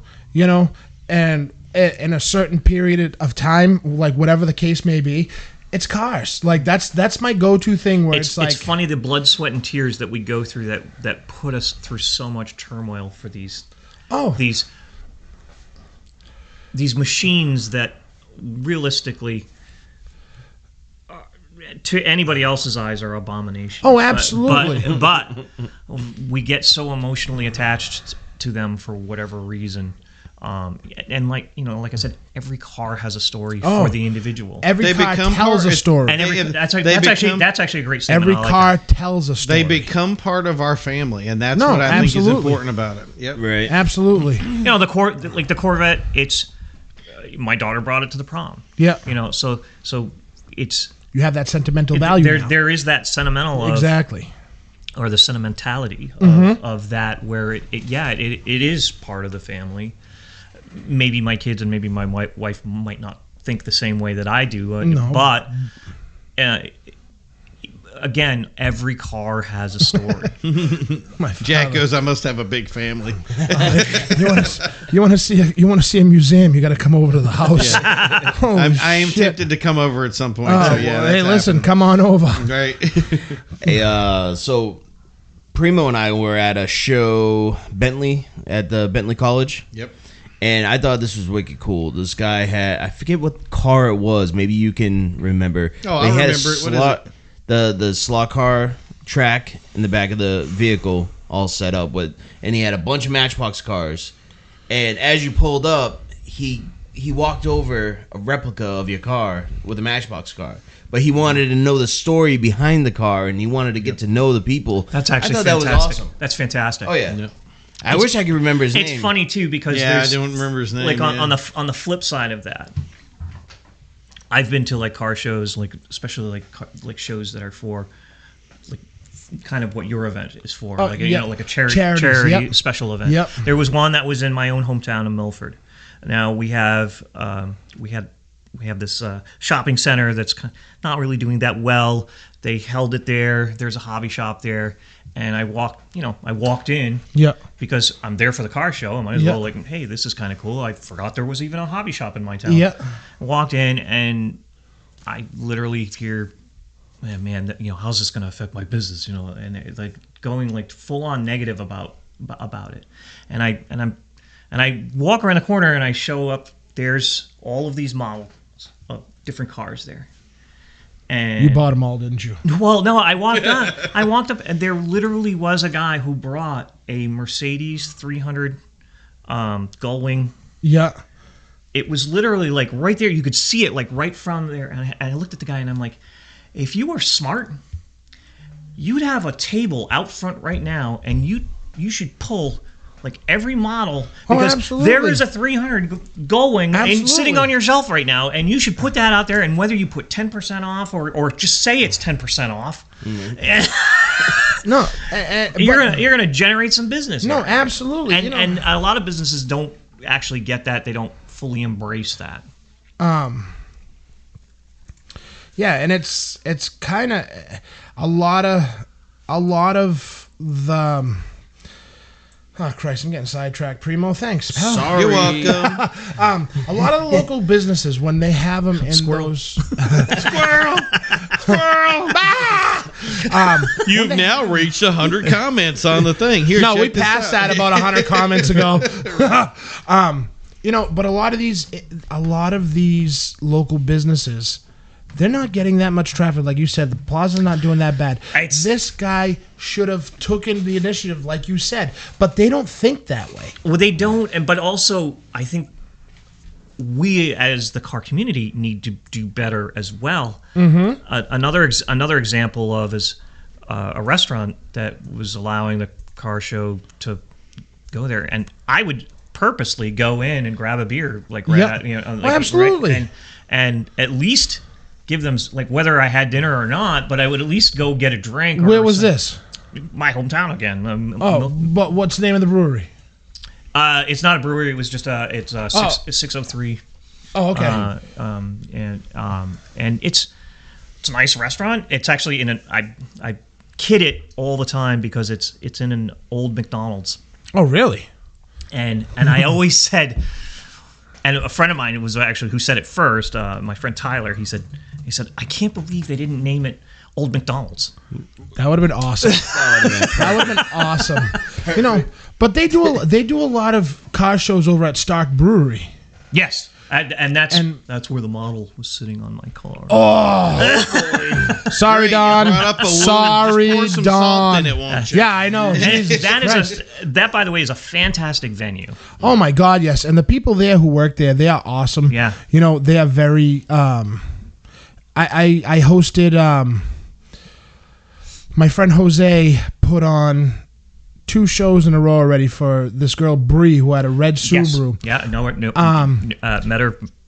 and in a certain period of time, like whatever the case may be, it's cars. Like that's my go-to thing where it's like it's funny the blood, sweat, and tears that we go through that put us through so much turmoil for these machines that realistically to anybody else's eyes are abominations. Oh, absolutely. But we get so emotionally attached to them for whatever reason. And like I said, every car has a story for the individual. Every car tells a story. And that's actually a great statement. Every car tells a story. They become part of our family, and that's what I think is important about it. Yep. Right. Absolutely. The Corvette. It's my daughter brought it to the prom. Yeah. So it's you have that sentimental value. There is that sentimental exactly. Or the sentimentality of that, where it is part of the family. Maybe my kids and maybe my wife might not think the same way that I do, but again, every car has a story. Jack goes, I must have a big family. You want to see a museum? You got to come over to the house. Yeah. I am tempted to come over at some point. Oh, hey, listen, come on over. Right. Hey, so Primo and I were at a show, Bentley, at the Bentley College. Yep. And I thought this was wicked cool. This guy had, I forget what car it was. Maybe you can remember. Oh, I remember it. What is it? The slot car track in the back of the vehicle all set up with, and he had a bunch of Matchbox cars. And as you pulled up, he walked over a replica of your car with a Matchbox car. But he wanted to know the story behind the car, and he wanted to get to know the people. That's actually fantastic. That was awesome. That's fantastic. Oh yeah. I wish I could remember his name. It's funny too because I don't remember his name. Like on the flip side of that, I've been to like car shows, like especially like shows that are for like kind of what your event is for, like like a charity special event. Yep. There was one that was in my own hometown of Milford. Now we have this shopping center that's not really doing that well. They held it there. There's a hobby shop there. And I walked in because I'm there for the car show. I might as well hey, this is kind of cool. I forgot there was even a hobby shop in my town. Yeah. I walked in and I literally hear, man, how's this going to affect my business? And like going like full on negative about it. And I walk around the corner and I show up. There's all of these models of different cars there. And you bought them all, didn't you? Well, no, I walked up, and there literally was a guy who brought a Mercedes 300 Gullwing. Yeah. It was literally like right there. You could see it like right from there. And I looked at the guy, and I'm like, if you were smart, you'd have a table out front right now, and you should pull like every model, because there is a 300 Gullwing sitting on your shelf right now, and you should put that out there. And whether you put 10% off or just say it's 10% off, no, you're gonna generate some business. No, absolutely, and a lot of businesses don't actually get that. They don't fully embrace that. Yeah, and it's kind of a lot of the. Oh, Christ, I'm getting sidetracked. Primo, thanks, pal. Sorry. You're welcome. A lot of the local businesses, when they have them in those... Squirrel! Squirrel! You've now reached 100 comments on the thing. Here, no, we passed that about 100 comments ago. But a lot of these local businesses, they're not getting that much traffic. Like you said, the plaza's not doing that bad. This guy should have taken the initiative, like you said, but they don't think that way. Well, they don't, but also I think we as the car community need to do better as well. Mm-hmm. Another example of is a restaurant that was allowing the car show to go there, and I would purposely go in and grab a beer, absolutely, and at least give them, like, whether I had dinner or not, but I would at least go get a drink. Where was this? my hometown again. But what's the name of the brewery? It's not a brewery. It was just it's 603. Oh, okay. And it's a nice restaurant. It's actually in I kid it all the time because it's in an old McDonald's. Oh, really? And I always said, and a friend of mine was actually who said it first. My friend Tyler. He said, I can't believe they didn't name it Old McDonald's. That would have been awesome. That would have been awesome. You know, but they do a lot of car shows over at Stark Brewery. Yes. And that's where the model was sitting on my car. Oh, sorry, Don. Sorry, Don. Yeah, I know. That, by the way, is a fantastic venue. Oh my God, yes. And the people there who work there, they are awesome. Yeah. You know, they are very. I hosted. My friend Jose put on 2 shows in a row already for this girl Bree who had a red Subaru. Yes. Yeah,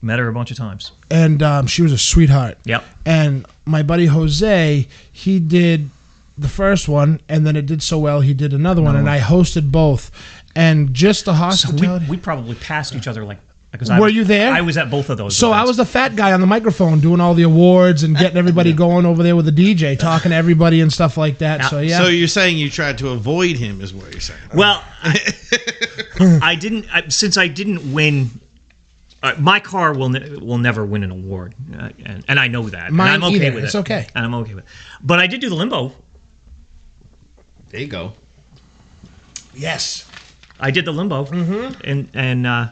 met her a bunch of times. And she was a sweetheart. Yep. And my buddy Jose, he did the first one, and then it did so well, he did another one, and I hosted both. And just the hospitality. So we probably passed each other like. Were you there? I was at both of those. So events. I was the fat guy on the microphone doing all the awards and getting everybody going over there with the DJ, talking to everybody and stuff like that. So yeah. So you're saying you tried to avoid him, is what you're saying? Well, I didn't. Since I didn't win, my car will never win an award, and I know that. Mine and I'm okay either. with it. It's okay. And I'm okay with it. But I did do the limbo. There you go. Yes. I did the limbo, and.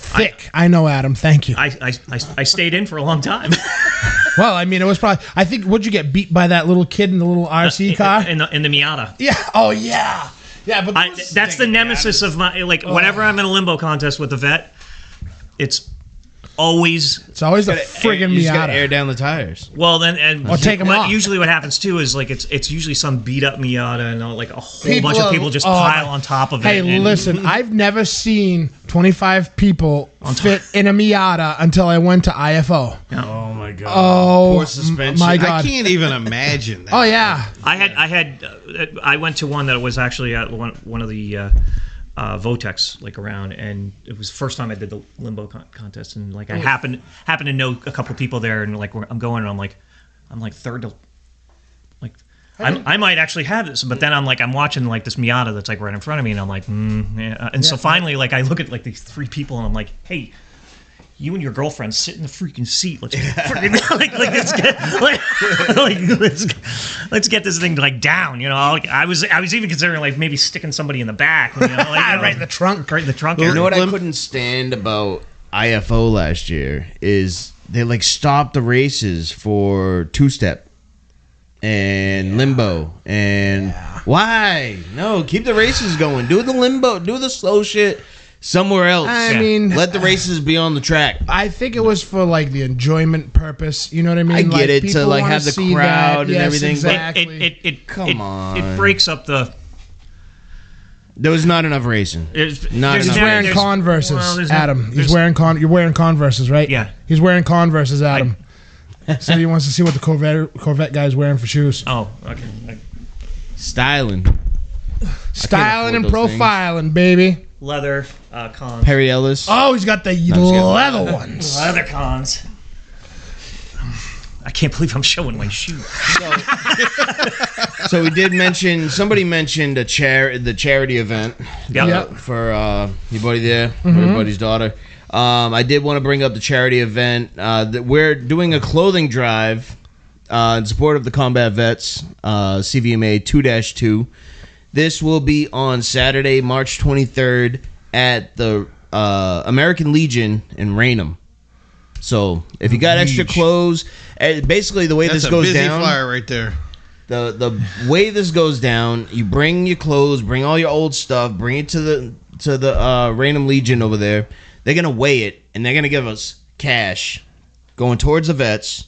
Thick. I know, Adam. Thank you. I stayed in for a long time. Well, I mean, it was probably. I think. Would you get beat by that little kid in the little RC car? In the Miata. Yeah. Oh yeah. Yeah, but that's the nemesis of my whenever I'm in a limbo contest with the vet, it's always the friggin' You just gotta Miata. air down the tires. Well, then or take them off. Usually, what happens too is like it's usually some beat up Miata and like a whole bunch of people just pile on top of it. Hey, listen, I've never seen 25 people fit in a Miata until I went to IFO. Oh my God. Oh, poor suspension. my God. I can't even imagine that. Oh yeah. I went to one that was actually at one of the. Votex around, and it was the first time I did the limbo contest, and I happened to know a couple of people there, and I'm going, and I'm third to I might actually have this, but then I'm watching this Miata that's right in front of me, and I'm like, yeah. And so finally I look at these 3 people, and I'm like, hey, you and your girlfriend sit in the freaking seat. Let's let's get this thing down. You know, I was even considering maybe sticking somebody in the back. You know, right in the trunk. Right in the trunk. You know what I couldn't stand about IFO last year is they stopped the races for 2-step and limbo and why? No, keep the races going. Do the limbo. Do the slow shit. Somewhere else. I mean, let the races be on the track. I think it was for the enjoyment purpose. You know what I mean? I get it to have the crowd and yes, everything. Exactly. But it breaks up the. There was not enough racing. He's wearing Converses, Adam. You're wearing Converses, right? Yeah. He's wearing Converses, Adam. So he wants to see what the Corvette guy's wearing for shoes. Oh, okay. Styling and profiling, baby. Leather cons. Perry Ellis. Oh, he's got the leather ones. Leather cons. I can't believe I'm showing my shoes. So we did mention. Somebody mentioned the charity event. Yep. For your buddy there, for your buddy's daughter. I did want to bring up the charity event. That we're doing a clothing drive in support of the combat vets. CVMA 2-2. This will be on Saturday, March 23rd at the American Legion in Raynham. So if you got extra clothes, basically the way this goes down. That's a busy flyer right there. The way this goes down, you bring your clothes, bring all your old stuff, bring it to the Raynham Legion over there. They're gonna weigh it and they're gonna give us cash going towards the vets.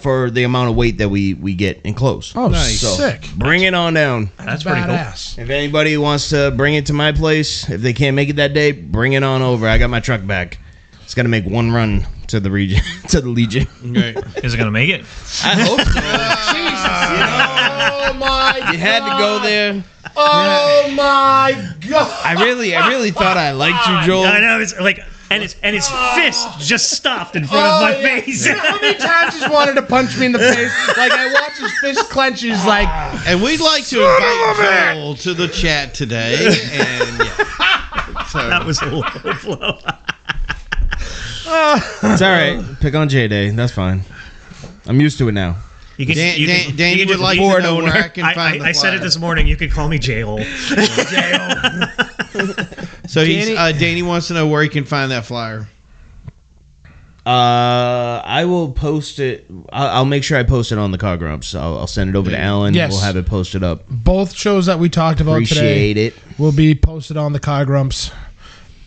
For the amount of weight that we get in clothes. Oh, nice. So sick. Bring it on down. That's pretty cool. If anybody wants to bring it to my place, if they can't make it that day, bring it on over. I got my truck back. It's got to make one run to the region, to the Legion. Right. Is it going to make it? I hope so. Jesus. Oh, my You had to go there. Oh my God! I really thought I liked you, Joel. I know it's like, and his fist just stopped in front of my face. You know how many times he's wanted to punch me in the face? Like I watch his fist clench. He's like, And we'd like to invite Joel to the chat today. And yeah. So, That was a low blow. It's all right. Pick on J-Day. That's fine. I'm used to it now. You can, Danny you can would just like leave to it know on where there. I can find the I said it flyer. this morning. You could call me J-Hole. So Danny wants to know where he can find that flyer. I will post it. I'll make sure I post it on the Car Grumps. I'll send it over to Alan. Yes. We'll have it posted up. both shows that we talked about Appreciate today it. will be posted on the Car Grumps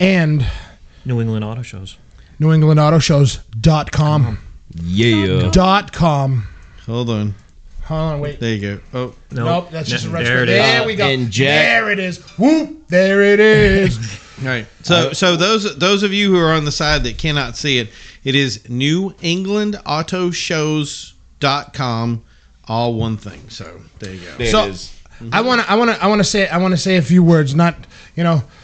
and New England Auto Shows. NewEnglandAutoShows.com. Yeah. .com. Hold on. Hold on, wait. There you go. Oh, Nope, that's just a There retro. it is. There we go. And Jack- There it is. Whoop. There it is. all right. So those of you who are on the side that cannot see it, it is NewEnglandAutoShows.com, all one thing. So there you go. There So- it is. I want to say a few words. Not,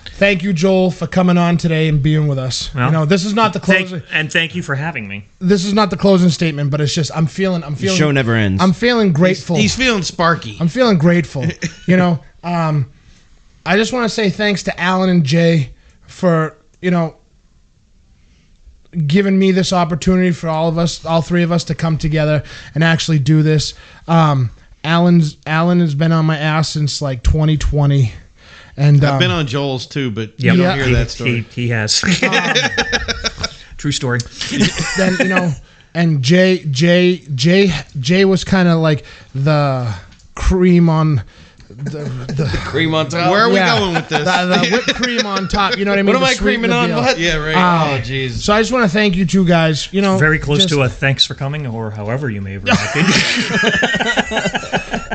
thank you, Joel, for coming on today and being with us. Well, This is not the closing. Thank you for having me. This is not the closing statement, but it's just I'm feeling. The show never ends. I'm feeling grateful. He's feeling sparky. I'm feeling grateful. I just want to say thanks to Alan and Jay for giving me this opportunity for all three of us to come together and actually do this. Alan has been on my ass since like 2020, and I've been on Joel's too, but Yeah, you don't hear that story. He has. True story. then and Jay was kind of like the cream on the Cream on top. Where are we going with this? the whipped cream on top. You know what I mean? What am To I sweeten creaming the on? deal. What? Yeah, right. Oh, jeez. So I just want to thank you two guys. Very close just- to a thanks for coming, or however you may have reacted.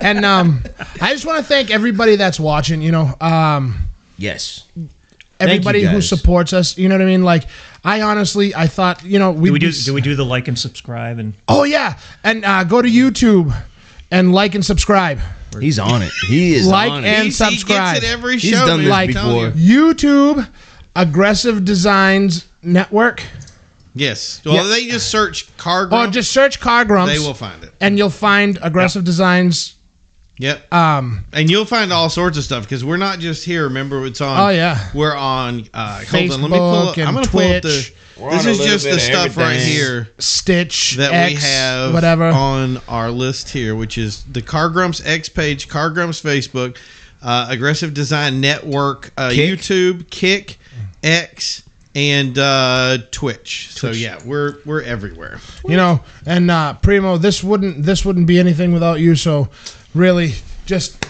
And I just want to thank everybody that's watching. Yes. Everybody you who guys. supports us. You know what I mean? Like I thought we do we do the like and subscribe and Oh yeah, and go to YouTube and like and subscribe. He's on it. He is Like on and it. subscribe. He gets it every He's show. done man, this I'm telling before. you. YouTube, Aggressive Designs Network, Yes. Well, Yeah. they just search Car or Grumps. just search Car Grumps. They will find it. and you'll find Aggressive Designs. Yep. And you'll find all sorts of stuff because we're not just here. Remember, it's on. Oh, yeah. We're on. Hold on. Let me pull Facebook up. and I'm going to pull up the. Twitch. We're This on a is little just bit the of stuff right everything. here Stitch that X, we have whatever. on our list here, which is the Car Grumps X page, Car Grumps Facebook, Aggressive Design Network, YouTube, Kick, X, and Twitch. So yeah, we're everywhere. And Primo, this wouldn't be anything without you. So really, just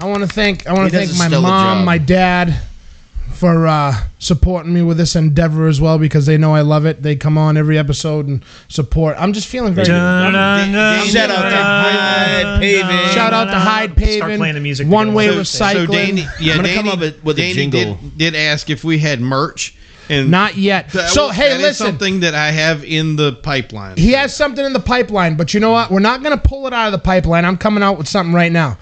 I want to thank does my a stellar mom, job. my dad for supporting me with this endeavor as well, because they know I love it. They come on every episode and support. I'm just feeling very Shout out to Hyde Paving. Shout out to Hyde Paving. Start playing the music One Way together. Recycling. So Danny, I'm gonna come up with a Danny jingle. Did ask if we had merch, and Not yet. that So was- hey, that is listen. something that I have in the pipeline. He has something in the pipeline, but you know what? We're not going to pull it out of the pipeline. I'm coming out with something right now.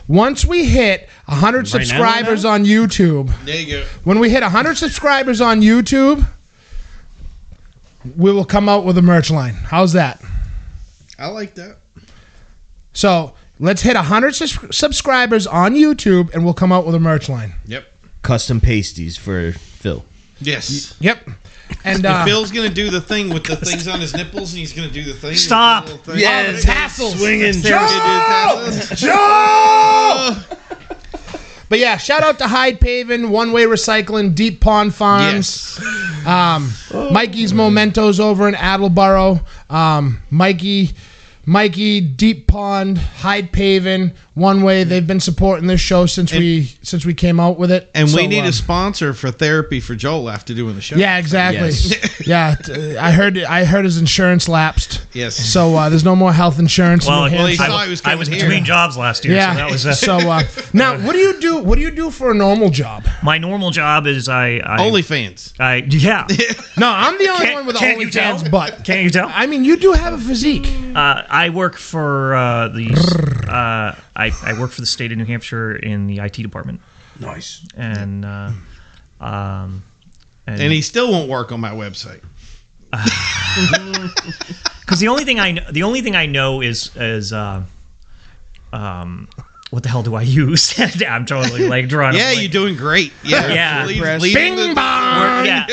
Once we hit 100 subscribers on YouTube, There you go. when we hit 100 subscribers on YouTube, we will come out with a merch line. How's that? I like that. So let's hit 100 subscribers on YouTube, and we'll come out with a merch line. Yep. Custom pasties for Phil. Yes. Yep. And Phil's gonna do the thing with the things on his nipples, and he's gonna do the thing. with Stop. the little thing. Yes. tassels. Swinging. Joe! But yeah, shout out to Hyde Paving, One Way Recycling, Deep Pond Farms. Yes. Mikey's Mementos over in Attleboro. Mikey, Deep Pond, Hyde Paving, One Way. They've been supporting this show since we came out with it. And we So, need a sponsor for therapy for Joel after doing the show. Yeah, exactly. Yes. Yeah, I heard his insurance lapsed. Yes. So there's no more health insurance. Well, in New he Hampshire. saw he was I coming was here. between jobs last year, Yeah. so that was So now, what do you do? What do you do for a normal job? my normal job. Is I OnlyFans. yeah. No, I'm the only Can't- one with can't you tell? OnlyFans butt. Can't you tell? I mean, you do have a physique. I work for I work for the state of New Hampshire in the IT department, Nice. and And he still won't work on my website. because the only thing I know is what the hell do I use? I'm totally like drawing. Yeah, you're doing great. Yeah. Yeah. Leading Bing the- bong. Yeah,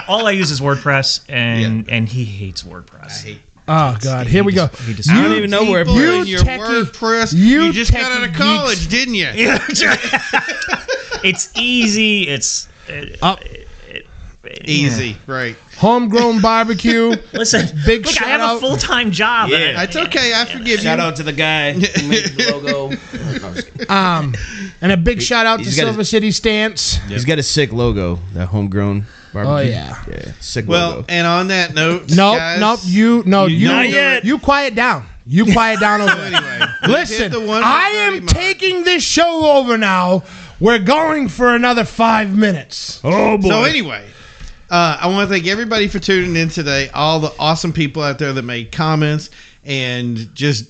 all I use is WordPress, and he hates WordPress. Oh God, here we go. He just, I don't even know where. People You in your techie- WordPress. you You just got out of techie college, geeks. didn't you? it's easy. It's Up. Easy, right? Homegrown barbecue. Listen, Big look, I shout have out. a full-time job. Yeah. That's okay. I forgive Shout you. out to the guy who made the logo. No, I'm just kidding. And a big shout out to he's got Silver his- City Stance. He's got a sick logo. That homegrown barbecue. Oh, yeah. Yeah. Sick Well, logo. and on that note, guys, Nope. You Not yet. You quiet down. You quiet down over there. Anyway, Listen, hit the 1 I 30 am mark. taking this show over now. We're going for another 5 minutes. Oh boy. So anyway, I want to thank everybody for tuning in today. All the awesome people out there that made comments and just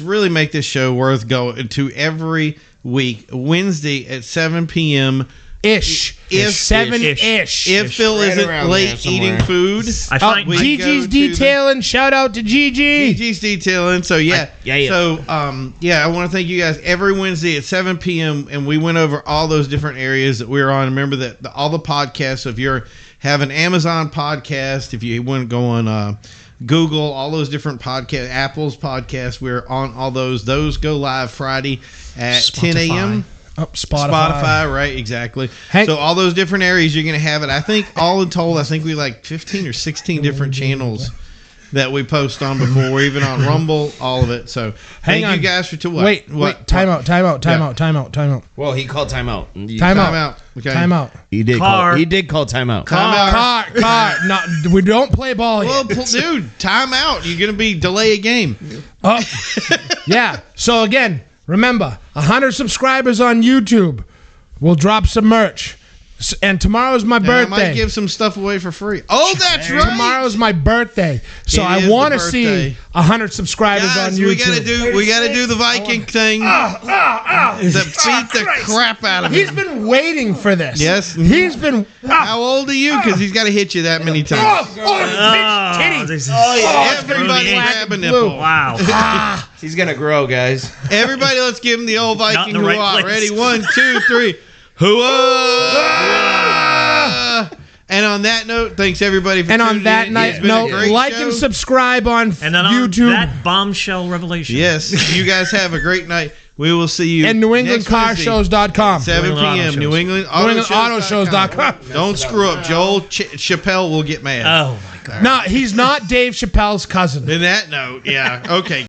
really make this show worth going to every week, Wednesday at 7 p.m. Ish. If- 7-ish. If Phil Right isn't around late there somewhere. eating food, I find we Gigi's go to detailing. Shout out to Gigi. Gigi's detailing. So yeah. Yeah. So I want to thank you guys every Wednesday at 7 p.m. and we went over all those different areas that we were on. Remember that all the podcasts. If you're have an Amazon podcast, if you want to go on Google, all those different podcasts, Apple's podcasts, we're on all those. Those go live Friday at 10 a.m. Oh, Spotify. Right, exactly. Hey. So all those different areas you're going to have it. I think all in total, I think we like 15 or 16 different channels that we post on before. We're even on Rumble, all of it. So Hang thank on. you guys for what? Wait. Time What? out. Well, he called timeout. Time Time out. out. Okay. Time out. He did. Car. He did call timeout. Car. No, we don't play ball Well, here. dude, time out. You're going to be delay a game. Oh, yeah. So again, remember, 100 subscribers on YouTube. We'll drop some merch. And tomorrow's my And I might birthday. give some stuff away for free. Oh, that's right. Tomorrow's my birthday, so It I is want to the see birthday. 100 subscribers on Guys, YouTube. we gotta do the Viking thing. That beat the crap out of He's him. been waiting for this. Yes. He's been. How old are you? Because he's got to hit you that many times. this is Everybody screwy. grab a nipple. Wow. He's gonna grow, guys. Everybody, let's give him the old Not Viking in the right hooah. place. Ready? 1, 2, 3. Hooah! And on that note, thanks everybody for And tuning on that in. night, It's been a great like show. and subscribe on And then on YouTube that bombshell revelation. Yes, you guys have a great night. We will see you and next Wednesday, NewEnglandCarShows.com. 7 New England p.m. Auto New Shows. England NewEnglandAutoShows.com. Don't screw up. Joel Chappelle will get mad. Oh my God. No, he's not Dave Chappelle's cousin. In that note, yeah. Okay.